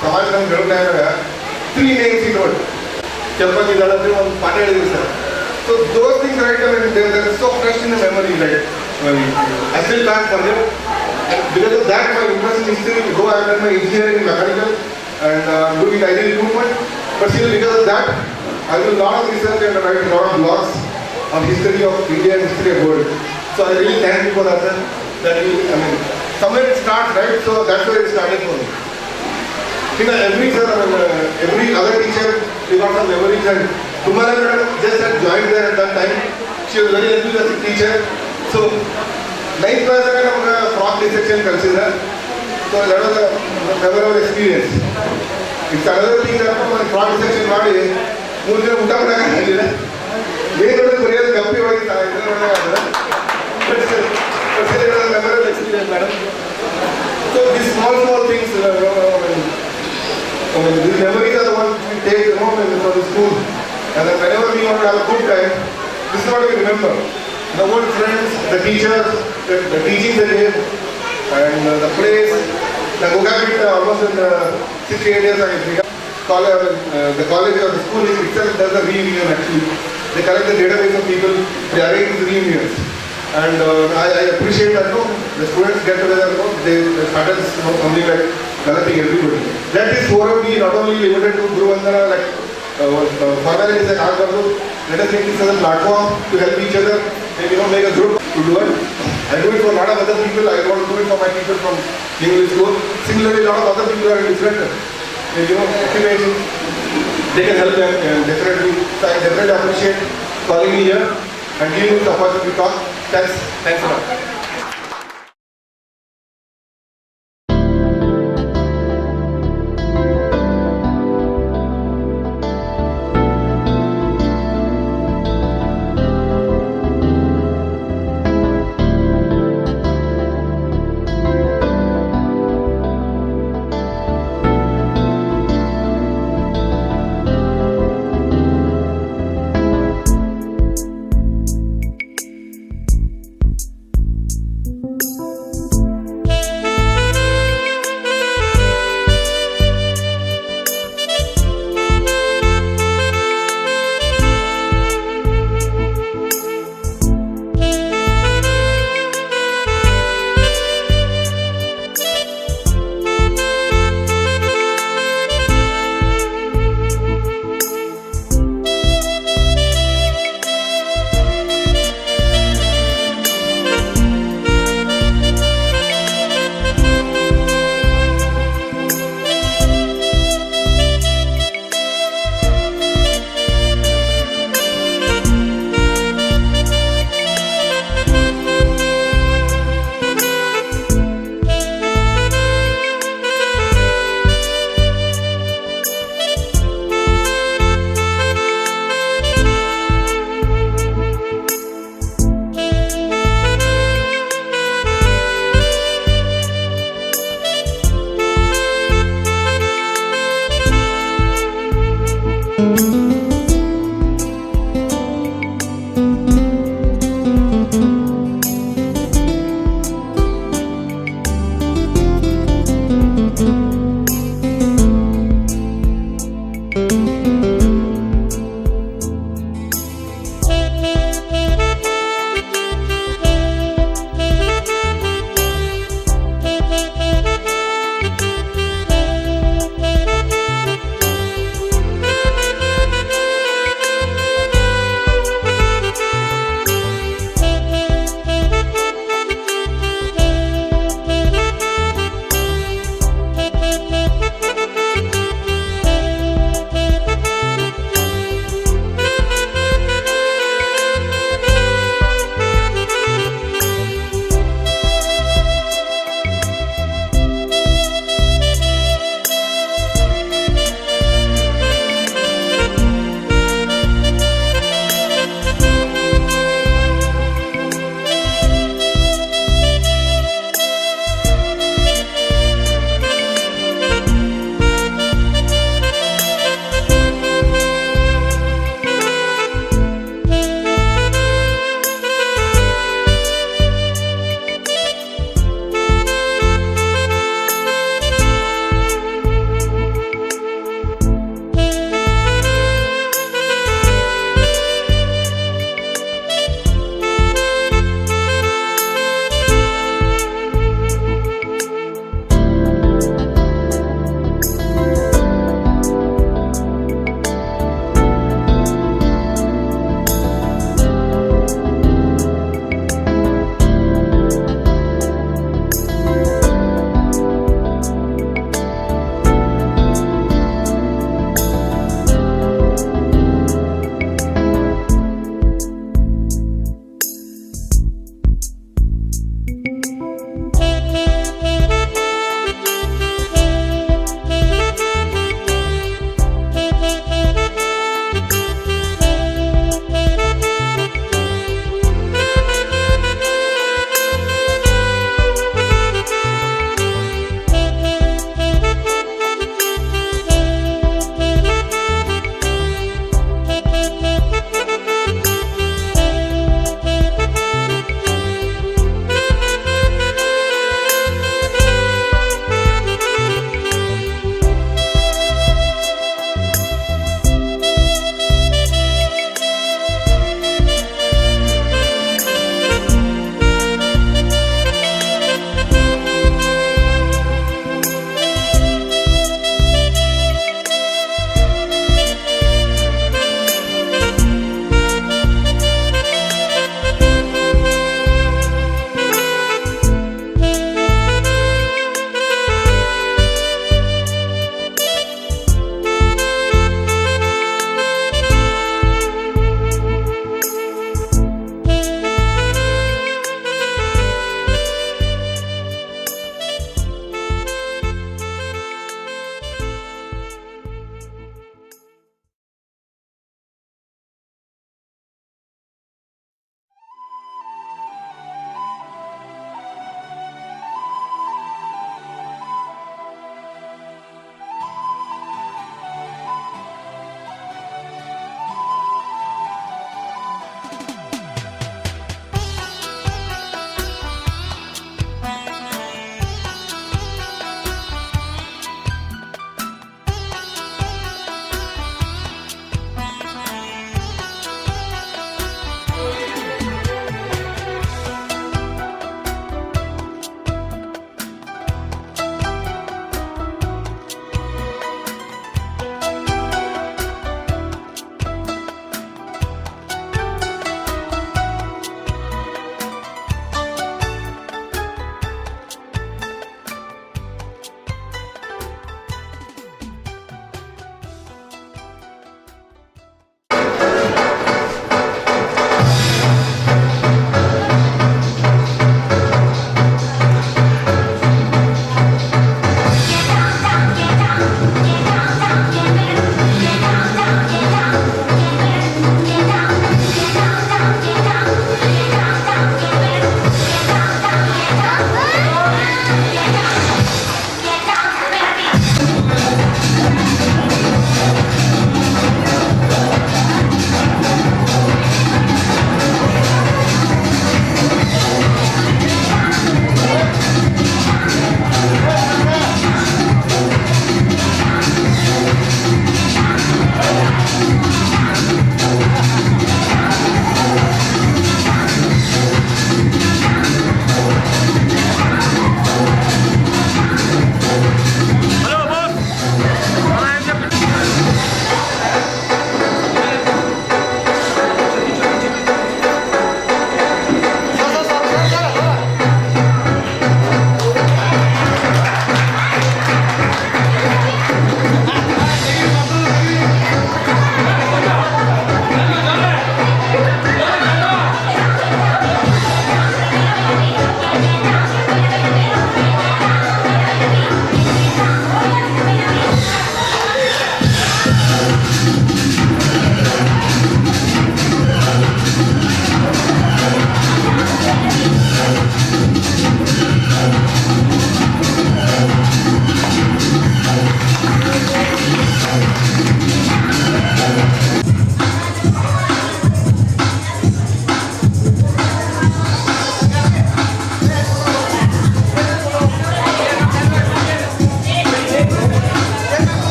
Samajanam Garudayaga, 3 names he told. Champati Dalatri one ಪಾಠ ಹೇಳಿದ್ರು sir. So those things right, I mean, they're so fresh in the memory, like, I still can't forget. Because of that, my interest in history will go. I have done my engineering in mechanical and doing ideal improvement. But still, because of that, I do a lot of research and write a lot of blogs on history of India and history of world. So I really thank you for that, sir. That you, I mean, somewhere it starts, right? So that's where it started for me. You know, every sir, I mean, every other teacher, we got some memories, and Kumara madam just had joined there at that time. She was very enthusiastic teacher. So 9th class I have frog dissection considered. So that was a memorable experience. It's another thing that when frog dissection ಮಾಡಿ 3 ದಿನ ಊಟ ಮಾಡಕ್ಕಾಗಲಿಲ್ಲ. ಏನು ಬರೆಯೋದು guppy ಹೋಗಿ but still it was a memorable experience, madam. So these small things, I mean, these memories are the ones we take home from the school. And then whenever we want to have a good time, this is what we remember. The old friends, the teachers, the teachings they gave, and the place. The Gugabit almost in 6-8 years I the college or the school itself does a reunion actually. They collect the database of people, they arrange the reunions. And I appreciate that, the students get together, they started something like collecting everybody. That is for me not only limited to Guru Vandana, like formalities like Agbardu. Let us take this as a platform to help each other and make a group to do it. I do it for a lot of other people. I want to do it for my people from English school. Similarly, a lot of other people are in different occupations. They can help them definitely. So I definitely appreciate calling me here and giving me the opportunity to talk. Thanks a lot.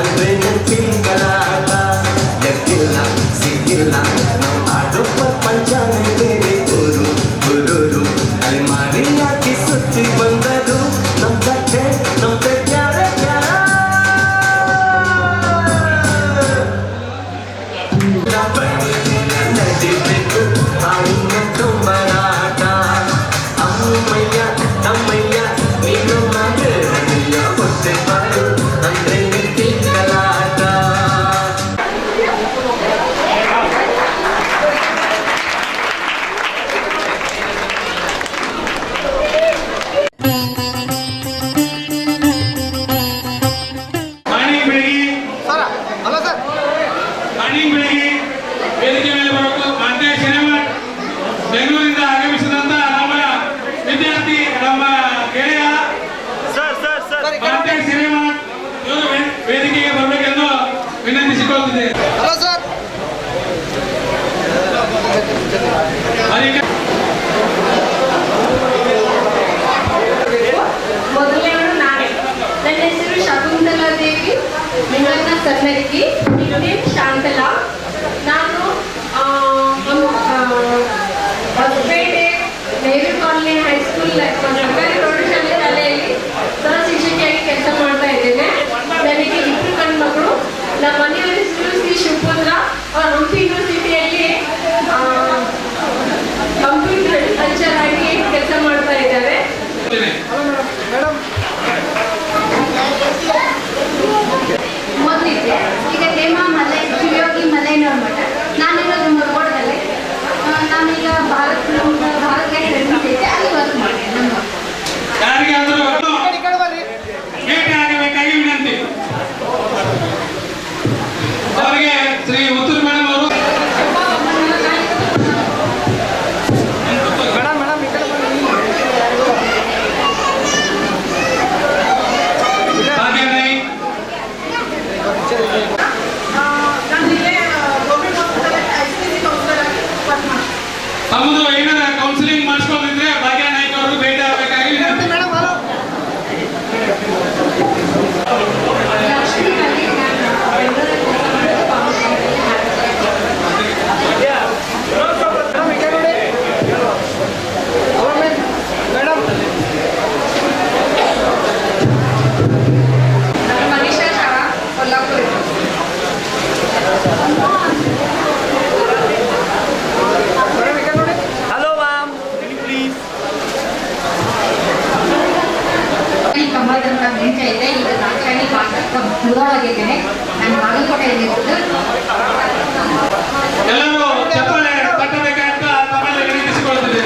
ಅಂದ್ರೆ ತಿಂಗಳಾಟ ಎಕ್ಕಿಲ್ಲ ಸಿಕ್ಕಿಲ್ಲ ನಾವು ಆಡೋ ಪ್ರಪಂಚನೇ ಬೇರೆ ಊರು ಊರೂರು ಅಲ್ಲಿ ಮಾರಿ ಯಾಕೆ ಸುತ್ತಿ ಬಂದರು ನಮ್ಮ ಕಥೆ ನಮ್ಮ ಪ್ಯಾರ ನಡಿಬೇಕು ಆಡಿನ ತುಂಬರಾಟ ಅಮ್ಮಯ್ಯ ತಮ್ಮಯ್ಯ ನೀನು ಮಗನಿಯ ಹೊಟ್ಟೆ ಬಾರು ಅಂದ್ರೆ ತಿಂಗಳಾಟ. ಮಾರ್ನಿಂಗ್ ಬೆಳಿಗ್ಗೆ ವೇದಿಕೆ ಮೇಲೆ ಬರಬೇಕು. ಮತ್ತೆ ಸಿನಿಮಾ ಬೆಂಗಳೂರಿಂದ ಆಗಮಿಸಿದಂತ ನಮ್ಮ ವಿದ್ಯಾರ್ಥಿ ನಮ್ಮ ಗೆಳೆಯ ಮತ್ತೆ ಸಿನಿಮಾ ಇವರು ವೇದಿಕೆಗೆ ಬರಬೇಕೆಂದು ವಿನಂತಿಸಿಕೊಳ್ಳುತ್ತಿದೆ. ಮೊದಲನೇವರು ನಾನೇ. ನನ್ನ ಹೆಸರು ಶಕುಂತಲಾ ದೇವಿ ನಿಂಗಣ್ಣ ಸರ್ನಗಿ, ನಿಕ್ನೇಮ್ ಶಾಂತಲಾ. ನಾನು ಹೊಸಪೇಟೆ ನೆಹರು ಕಾಲನಿ ಹೈಸ್ಕೂಲ್ ಸರ್ಕಾರಿ ಪ್ರೌಢಶಾಲೆ ಶಾಲೆಯಲ್ಲಿ ಸಹ ಶಿಕ್ಷಕಿಯಾಗಿ ಕೆಲಸ ಮಾಡ್ತಾ ಇದ್ದೇನೆ. ನನಗೆ ಇಬ್ಬರು ಗಂಡು ಮಕ್ಕಳು. ನಮ್ಮ ಮನೆಯವರ ಹೆಸರು ಶ್ರೀ ಶಿವಪುತ್ರ. ಅವರು ಹಂಪಿ ಯೂನಿವರ್ಸಿಟಿಯಲ್ಲಿ ಕಂಪ್ಯೂಟರ್ ಕಲ್ಚರ್ ಆಗಿ ಕೆಲಸ ಮಾಡ್ತಾ ಇದ್ದಾರೆ. ಮೊದಲಿದ್ದೆ ಈಗ ಹೇಮಾ ಮಲೈ ಶಿವಯೋಗಿ ಮಲೈನವ್ರ ಮಠ. ನಾನಿರೋದು ಮುರುಗೋಡದಲ್ಲಿ. ನಾನೀಗ ಭಾರತ್ ಗೈಡ್ ಐತೆ ಅಲ್ಲಿ ವರ್ಕ್ ಮಾಡ್ತೀನಿ. ನಮ್ಮ ಯಾರಿಗಾದರೂ ಭೇಟಿ ಆಗಬೇಕಾಗಿ ವಿನಂತಿ. ಅವರಿಗೆ ಶ್ರೀ ಉತ್ತೂರು ಮೇಡಮ್ ಅವರು ತಮ್ಮದು ಏನಾರ ಕೌನ್ಸಿಲಿಂಗ್ ಮಾಡಿಸ್ಕೊಂಡಿದ್ರೆ ಭಾಗ್ಯ ನಾಯ್ಕ ಅವರು ಭೇಟಿ ಆಗಬೇಕಾಗಿ ವಿನಂತಿ. ಮनीಷಾ ಶಾಳಾ ಕೊಲ್ಲಾಪುರ. ಕಂಬಳದಂತ ಮುಂಚೆ ಇದೆ. ಈಗ ದಾಕ್ಷಾಯಣಿ ಮುದೋಳಾಗಿದ್ದೇನೆ. ನಾನು ಬಾಗಲಕೋಟೆಯಲ್ಲಿ ಇರೋದು. ಎಲ್ಲರೂ ಚಪ್ಪಾಳೆ ತಟ್ಟಬೇಕಂತ ತಮ್ಮಲ್ಲಿ ವಿನಂತಿಸಿಕೊಳ್ಳುತ್ತಿದೆ.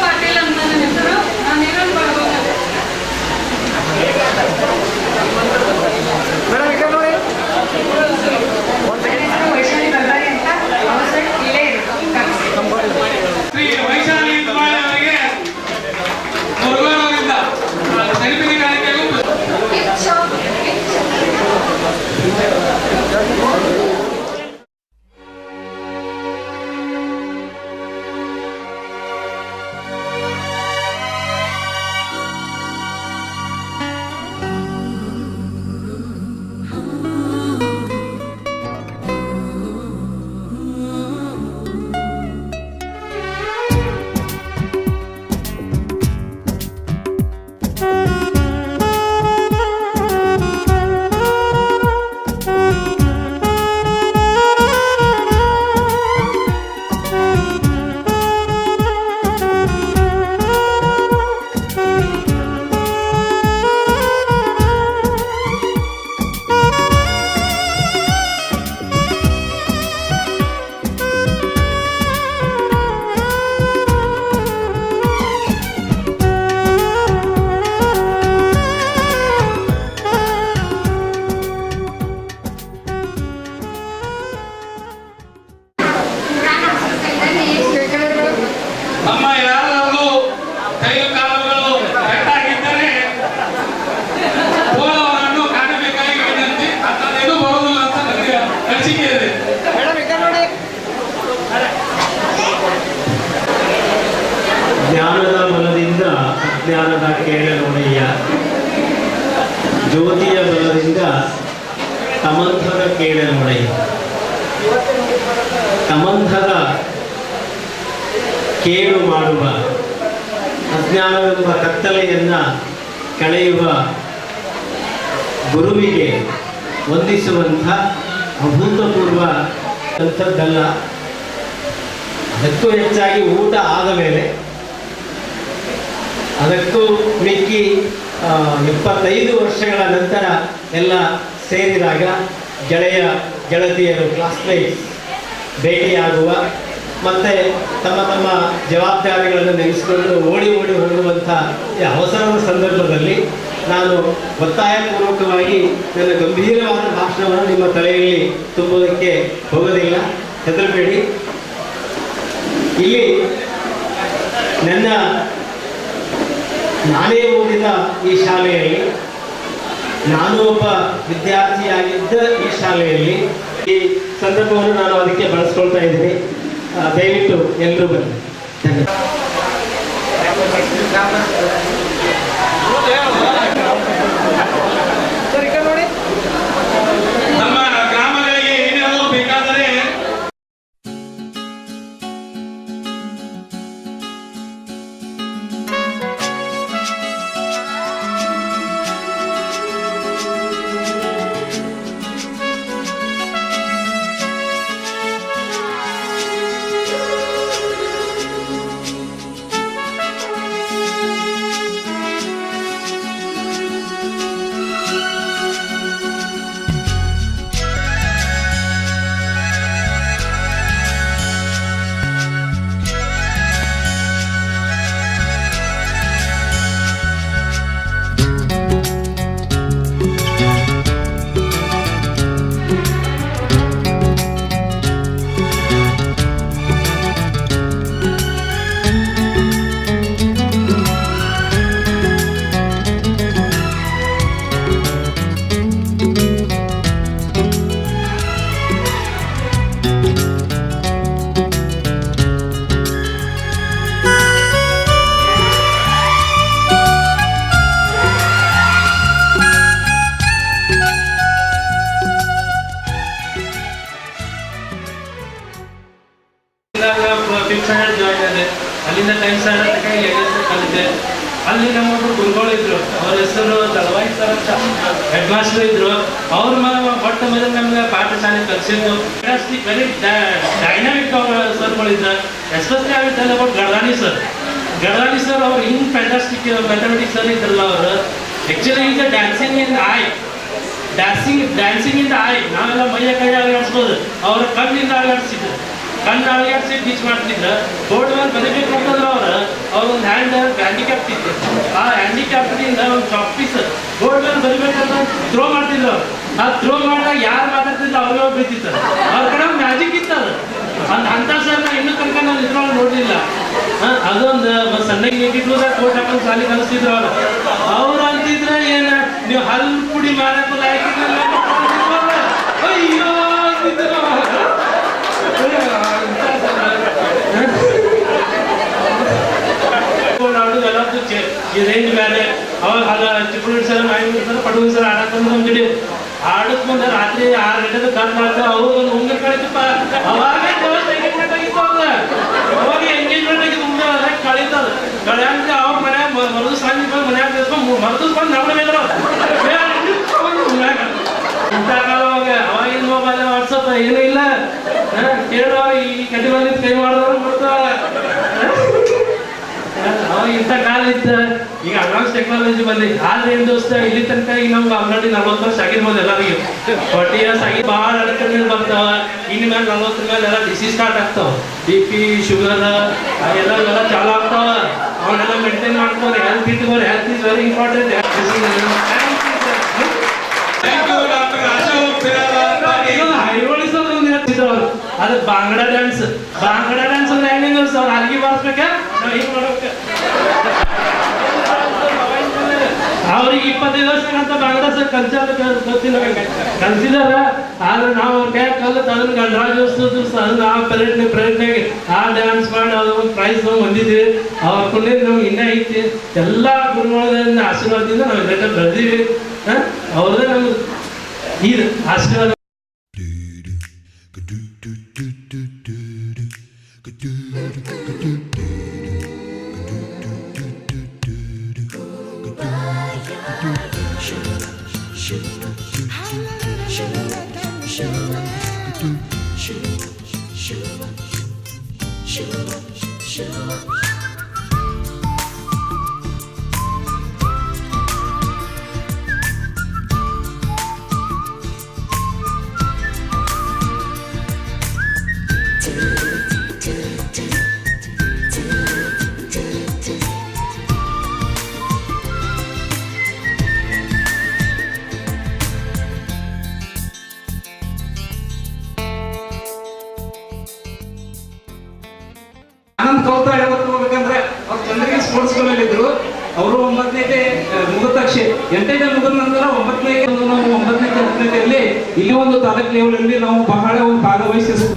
ಪಾಟೀಲ್ ಅಂತ ನನ್ನ ಹೆಸರು. ನಾನು ಏನಂತ ವೈಶಾಲಿ ಬಲ್ಲಾರಿ ಅಂತ ಅವಸರ ಇಲ್ಲೇ ಶ್ರೀ ವೈಶಾಲಿ ತುಮಾಳೆ ಅವರಿಗೆ ಮುರುಗೋರವರಿಂದ ನೆನಪಿನ ಕಾಣಿಕೆಗೂ ಜ್ಞಾನದ ಬಲದಿಂದ ಅಜ್ಞಾನದ ಕೇಳ ನೋಡಯ್ಯ. ಜ್ಯೋತಿಯ ಬಲದಿಂದ ತಮಂಥದ ಕೇಳನೊಡೆಯ ತಮಂಥದ ಕೇಳು ಮಾಡುವ ಅಜ್ಞಾನವೆಂಬ ಕತ್ತಲೆಯನ್ನು ಕಳೆಯುವ ಗುರುವಿಗೆ ವಂದಿಸುವಂಥ ಅಭೂತಪೂರ್ವ ಅಂಥದ್ದಲ್ಲ. ಅದಕ್ಕೂ ಹೆಚ್ಚಾಗಿ ಊಟ ಆದ ಮೇಲೆ ಅದಕ್ಕೂ ಮಿಕ್ಕಿ 75 ವರ್ಷಗಳ ನಂತರ ಎಲ್ಲ ಸೇರಿದಾಗ ಗೆಳೆಯ ಗೆಳತಿಯರು ಕ್ಲಾಸ್ಮೇಟ್ಸ್ ಭೇಟಿಯಾಗುವ ಮತ್ತು ತಮ್ಮ ತಮ್ಮ ಜವಾಬ್ದಾರಿಗಳನ್ನು ನೆನೆಸಿಕೊಂಡು ಓಡಿ ಹೋಗುವಂಥ ಈ ಅವಸರದ ಸಂದರ್ಭದಲ್ಲಿ ನಾನು ಒತ್ತಾಯಪೂರ್ವಕವಾಗಿ ನನ್ನ ಗಂಭೀರವಾದ ಭಾಷಣವನ್ನು ನಿಮ್ಮ ತಲೆಯಲ್ಲಿ ತುಂಬುವುದಕ್ಕೆ ಹೋಗೋದಿಲ್ಲ, ಹೆದರಬೇಡಿ. ಇಲ್ಲಿ ನಾನೇ ಓದಿದ ಈ ಶಾಲೆಯಲ್ಲಿ, ನಾನು ಒಬ್ಬ ವಿದ್ಯಾರ್ಥಿಯಾಗಿದ್ದ ಈ ಶಾಲೆಯಲ್ಲಿ ಈ ಸಂದರ್ಭವನ್ನು ನಾನು ಅದಕ್ಕೆ ಬಳಸ್ಕೊಳ್ತಾ ಇದ್ದೀನಿ. ದಯವಿಟ್ಟು ಎಲ್ಲರೂ ಬನ್ನಿ. ನಮ್ಮ ಗ್ರಾಮಗಳಿಗೆ ಏನಾದರೂ ಬೇಕಾದರೆ ಅಲ್ಲಿಂದ ಟೈಮ್ ಸ್ಟಾರ್ಟ್ ಕಲಿತೆ. ಅಲ್ಲಿ ನಮ್ಮೊಬ್ಬರು ಗುರುಗಳು ಇದ್ರು, ಅವ್ರ ಹೆಸರು ದಳವಾಯಿ ಸರ್ ಅಂತ ಹೆಡ್ ಮಾಸ್ಟರ್ ಇದ್ರು. ಅವ್ರ ಮೊಟ್ಟ ಮೊದಲು ನಮ್ಗೆ ಪಾಠಶಾಲೆ ಕಲಿಸಿದ್ದು ವೆರಿ ಡೈನಾಮಿಕ್ ಅವ್ರ ಸರ್ಗಳಿದ್ರು. ಎಸ್ಪೆಷಲಿ ಆಗುತ್ತೆ ಅಬೌಟ್ ಗಡದಾನಿ ಸರ್ ಅವ್ರು ಹಿಂಗೆ ಫ್ಯಾಂಟಾಸ್ಟಿಕ್ ಮ್ಯಾಥಮೆಟಿಕ್ಸ್ ಸರ್ ಇದ್ರಲ್ಲ ಅವರು. ಆ್ಯಕ್ಚುಲಿ ಈಗ ಡ್ಯಾನ್ಸಿಂಗ್ ಇನ್ ಐ ನಾವೆಲ್ಲ ಮೈಯ ಕೈ ಅಲಗಾಡಿಸ್ಬೋದು, ಅವ್ರ ಕಣ್ಣಿಂದ ಅಲಗಾಡಿಸಿದ್ರು. ಕಣ್ಣು ಅಲಗಾಡಿಸಿ ಟೀಚ್ ಮಾಡ್ತಿದ್ರು. ಬೋರ್ಡ್ ಮೇಲೆ ಬರೀಬೇಕು ಅಂತಂದ್ರೆ ಅವ್ರೊಂದು ಹ್ಯಾಂಡ್ ಹ್ಯಾಂಡಿಕ್ಯಾಪ್ಟ್ ಇತ್ತು. ಆ ಹ್ಯಾಂಡಿಕ್ಯಾಪ್ಟಿಂದ ಒಂದು ಚಾಕ್ ಪೀಸ್ ಬೋರ್ಡ್ ಮೇಲೆ ಬರಿಬೇಕಂತ ಥ್ರೋ ಮಾಡ್ತಿದ್ರು ಅವ್ರು. ಆ ಥ್ರೋ ಮಾಡಿದಾಗ ಯಾರು ಮಾತಾಡ್ತಿದ್ರು ಅವ್ರಿಗೆ ಬೀಳ್ತಿತ್ತು. ಅವ್ರ ಕಡೆ ಮ್ಯಾಜಿಕ್ ಇತ್ತು ಅದು. ಅಂಥ ಸರ್ ನಾ ಇನ್ನೂ ತನಕ ನಾನು ಇದ್ರೊಳಗೆ ನೋಡಲಿಲ್ಲ. ಅದೊಂದು ಸಣ್ಣಗೆ ನೀಗಿಟ್ಲುದಾಗ ಕೋಟ್ ಹಾಕೊಂಡು ಸಾಲಿ ಕಲಿಸ್ತಿದ್ರು ಅವ್ರು ಅಂತಿದ್ರೆ ಏನು ನೀವು ಹಲ್ಲು ಪುಡಿ ಮಾರಕ್ಕೂ ಲಾಯ್ಕಿಲ್ಲ. ಅಯ್ಯೋ ರೇಂಜ್ ಮೇಲೆ ಅವಾಗ ಚಿಕ್ಕುಳಿ ಸರ್ ಪಡುವ ಸರ್ ಆಡಕ್ಕಂದ್ರೆ ಒಂದಿಡಿ ಆಡಕ್ ಮುಂದೆ ರಾತ್ರಿ 6 ಗಂಟೆಗೆ ಕಟ್ ಮಾಡ್ತಾರೆ. ಅವ್ರು ಒಂದು ಉಂಗ ಕಳಿತಪ್ಪ. ಅವಾಗ ಎಂಗೇಜ್ಮೆಂಟ್ ಆಗಿತ್ತು ಅವ್ರ. ಅವಾಗ ಎಂಗೇಜ್ಮೆಂಟ್ ಆಗಿದ್ದು ಉಂಗ ಕಳೀತದ ಕಳೆಯಂದ್ರೆ ಅವ್ರ ಮನ್ಯಾಗ ಮರದು ಸಂಜೆ ಬಂದು ಮನ್ಯಾಗ ತಿಳಿಸ್ಕೊಂಡು ಮರದು ಬಂದು ನಮ್ಮ ಮೇಲೆ ಇಂಥ ಕಾಲವಾಗ ಅವಾಗಿನ ಮೊಬೈಲ್ ವಾಟ್ಸಪ್ ಏನೂ ಇಲ್ಲ. ಕೇಳೋ ಈ ಕಟ್ಟಿ ಬಂದಿದ್ದು ಕೈ ಮಾಡಿದವ್ರು ಬರ್ತಾವ. ಅವಾಗ ಇಂಥ ಕಾಲ ಇತ್ತು. ಈಗ ಅಡ್ವಾನ್ಸ್ ಟೆಕ್ನಾಲಜಿ ಬಂದೈತಿ. ಆದ್ರೆ ಏನ್ ದೋಸ್ತ ಇಲ್ಲಿ ತನಕ ಈಗ ನಮ್ಗೆ ಆಲ್ರೆಡಿ 40 ವರ್ಷ ಆಗಿರ್ಬೋದು ಎಲ್ಲರಿಗೂ. 40 ಇಯರ್ಸ್ ಆಗಿ ಭಾಳ ಅಡಚಣೆಗಳು ಬರ್ತಾವ. ಇನ್ನು ಮೇಲೆ 40 ಮೇಲೆ ಎಲ್ಲ ಡಿಸೀಸ್ ಸ್ಟಾರ್ಟ್ ಆಗ್ತಾವ. BP ಶುಗರ್ ಎಲ್ಲ ಚಾಲು ಆಗ್ತಾವ. ಅವನ್ನೆಲ್ಲ ಮೇಂಟೈನ್ ಮಾಡ್ಕೊಂಡು ಹೆಲ್ತ್ ಇಟ್ಕೊಂಡು ಹೆಲ್ತ್ ಇಸ್ ವೆರಿ ಇಂಪಾರ್ಟೆಂಟ್. ಅದು ಬಾಂಗ್ಡಾ ಡ್ಯಾನ್ಸ್ ಅಂದ್ರೆ ಹೆಂಗೆ ಅವ್ರು ಅಲ್ಲಿಗೆ ಬಾರಿಸ್ಬೇಕ ನಾವು ಹಿಂಗೆ ಮಾಡ್ಬೇಕು. ಅವ್ರಿಗೆ 25 ವರ್ಷಕ್ಕಂತ ಬಾಂಗ್ಲಾದೇಶ ಕಲ್ಸಿದಾರ. ಆದ್ರೆ ನಾವು ಟ್ಯಾಕ್ ಕಲ್ತು ಅದನ್ನ ಗಣರಾಜ್ಯೋತ್ಸವ ಅದನ್ನ ಆ ಪರೇಡ್ನಾಗ ಆ ಡ್ಯಾನ್ಸ್ ಮಾಡಿ ಅದು ಪ್ರೈಸ್ ಹೊಂದಿದ್ವಿ. ಅವ್ರ ಕೊಂಡಿದ್ದು ನಮ್ಗೆ ಇನ್ನೂ ಐತಿ. ಎಲ್ಲ ಗುರುಗಳಿಂದ ಆಶೀರ್ವಾದದಿಂದ ನಾವು ಇದಕ್ಕೆ ಬೆಳೆದೀವಿ. ಅವ್ರದ್ದೇ ನಮ್ಗೆ ಇದು ಆಶೀರ್ವಾದ. ಆನಂದ್ ಕೌತ ಹೇಳ್ಬೇಕು ಹೋಗ್ಬೇಕಂದ್ರೆ ಅವ್ರು ಚಂದ್ರಗಿರಿ ಸ್ಪೋರ್ಟ್ಸ್ ಸ್ಕೂಲಲ್ಲಿ ಇದ್ರು. ಅವರು 9ನೇ ಮುಗಿದ ತಕ್ಷಣ 8ನೇ ಮುಗಿದ ನಂತರ 9ನೇ 10ನೇದಲ್ಲಿ ಇಲ್ಲಿ ಒಂದು ತಾಲೂಕು ಲೆವೆಲಲ್ಲಿ ನಾವು ಬಹಳ ಒಂದು ಭಾಗವಹಿಸಿದ್ವಿ.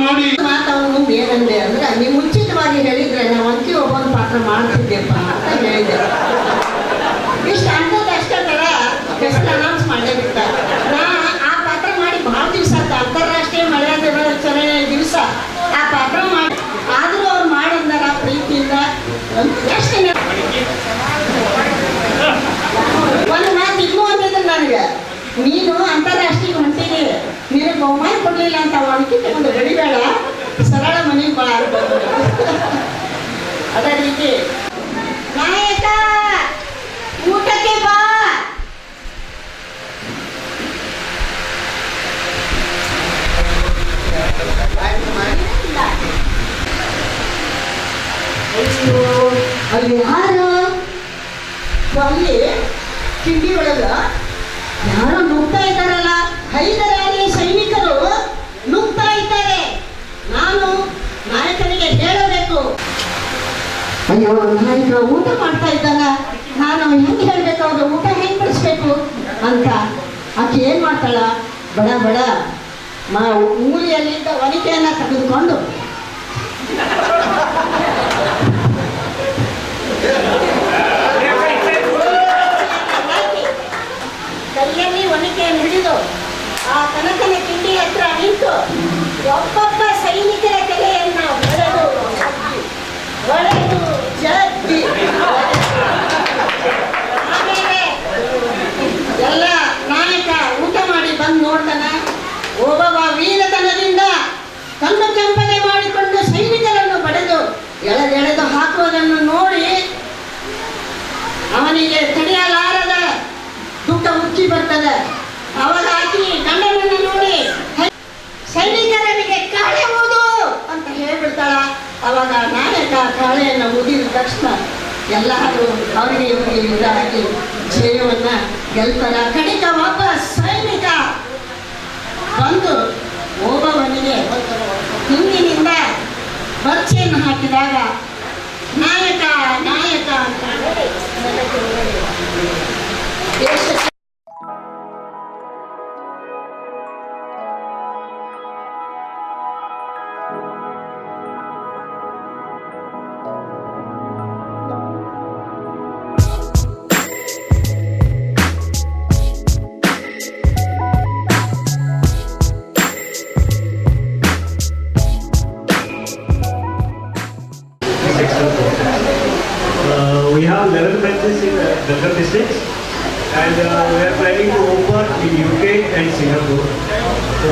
ನೋಡಿ ಮಾತಾಡೋ ಮುಂದೆ ಏನಂದೆ ಅಂದ್ರೆ ನೀವು ಮುಂಚಿತವಾಗಿ ಹೇಳಿದ್ರೆ ನಾವು ಅಂಕಿ ಒಬ್ಬನ ಪಾತ್ರ ಮಾಡ್ತಿದ್ದೆಪ್ಪ ಅಂತ ಹೇಳಿದೆ. ಇಷ್ಟು ಅಂತದ್ದು ಅಷ್ಟೇ ತರ ಹೆಸರು ಅನೌನ್ಸ್ ಮಾಡೇ ಬಿಟ್ಟ. ನಾ ಆ ಪಾತ್ರ ಮಾಡಿ ಭಾಳ ದಿವಸ ಆಯ್ತು, ಅಂತಾರಾಷ್ಟ್ರೀಯ ಮಹಿಳಾ ದಿನಾಚರಣೆ ದಿವಸ ಆ ಪಾತ್ರ ಮಾಡಿ, ಆದರೂ ಅವ್ರು ಮಾಡಂದಾರ ಪ್ರೀತಿಯಿಂದ. ಎಷ್ಟು ಒಂದು ಮಾತು ಇನ್ನೂ ಅಂದಿದ್ರು ನನಗೆ, ನೀನು ಅಂತಾರಾಷ್ಟ್ರೀಯ ಹೊಂಟಿಗೆ ನಿನಗೆ ಬಹುಮಾನ ಕೊಡ್ಲಿಲ್ಲ ಅಂತ ಒಣಗಿ ತಗೊಂಡು ಬೆಳಿಬೇಡ, ಸರಳ ಮನೆಗೆ ಬಾ ಆಗ್ಬೋದು. ಅದೇ ರೀತಿ ನಾಯಕ ಊಟಕ್ಕೆ ಬಾ. ಅಯ್ಯೋ ಅಲ್ಲಿ ಯಾರು ಅಲ್ಲಿ ಕಿಂಡಿ ಒಳಗ ಯಾರೋ ನುಗ್ತಾ ಇದ್ದಾರಲ್ಲ, ಹೈದರಾಲಿಯ ಸೈನಿಕರು ನುಗ್ತಾ ಇದ್ದಾರೆ. ನಾನು ನಾಯಕನಿಗೆ ಹೇಳಬೇಕು. ಅಯ್ಯೋ ನಾಯಕ ಊಟ ಮಾಡ್ತಾ ಇದ್ದಾನ, ನಾನು ಹೆಂಗೆ ಹೇಳ್ಬೇಕು, ಅವ್ರು ಊಟ ಹೆಂಗೆ ಬಡಿಸ್ಬೇಕು ಅಂತ. ಆಕೆ ಏನ್ ಮಾಡ್ತಾಳ, ಬಡ ಬಡ ಮೂಲೆಯಲ್ಲಿದ್ದ ಒನಿಕೆಯನ್ನ ತೆಗೆದುಕೊಂಡು ಕೈಯಲ್ಲಿ ಒನಿಕೆಯನ್ನು ಹಿಡಿದು ಆ ಕನಕನ ಕಿಂಡಿ ಹತ್ರ ನಿಂತು ಒಬ್ಬೊಬ್ಬ ಸೈನಿಕರ ತಲೆಯನ್ನ ಒಡೆದು ಜಗ್ಗಿ ಆಮೇಲೆ ಎಲ್ಲ ನಾಯಕ ಊಟ ಮಾಡಿ ಬಂದು ನೋಡ್ತಾನ. ಒಬ್ಬೊಬ್ಬ ವೀರತನದಿಂದ ಕಣ್ಣು ಕೆಂಪಗೆ ಮಾಡಿಕೊಂಡು ಸೈನಿಕರನ್ನು ಬಡೆದು ಎಳೆದೆಳೆದು ಹಾಕುವುದನ್ನು ನೋಡಿ ಅವನಿಗೆ ತಡೆಯಲಾರದ ದುಃಖ ಉಕ್ಕಿ ಬರ್ತದೆ. ಅವಾಗ ಆಕಿ ಗಂಡನನ್ನು ನೋಡಿ ಸೈನಿಕರಿಗೆ ಕಾಳೆ ಊದು ಅಂತ ಹೇಳ್ಬಿಡ್ತಾಳ. ಅವಾಗ ನಾಯಕ ಕಾಳೆಯನ್ನು ಊದಿದ ತಕ್ಷಣ ಎಲ್ಲರೂ ಅವರಿಗೆ ಇವರಿಗೆ ಇದಾಗಿ ಜಯವನ್ನ ಗೆಲ್ತಾರ. ಕಡಿಕ ಒಬ್ಬ ಸೈನಿಕ ಬಂದು ಓಬವ್ವನಿಗೆ ಹಿಂದಿನಿಂದ ಬರ್ಚಿಯನ್ನು ಹಾಕಿದಾಗ ನಾಯಕ ನಾಯಕ ಅಂತ ದೇಶಕ್ಕೆ We have 11 branches in different districts, and we are planning to open in UK and Singapore. So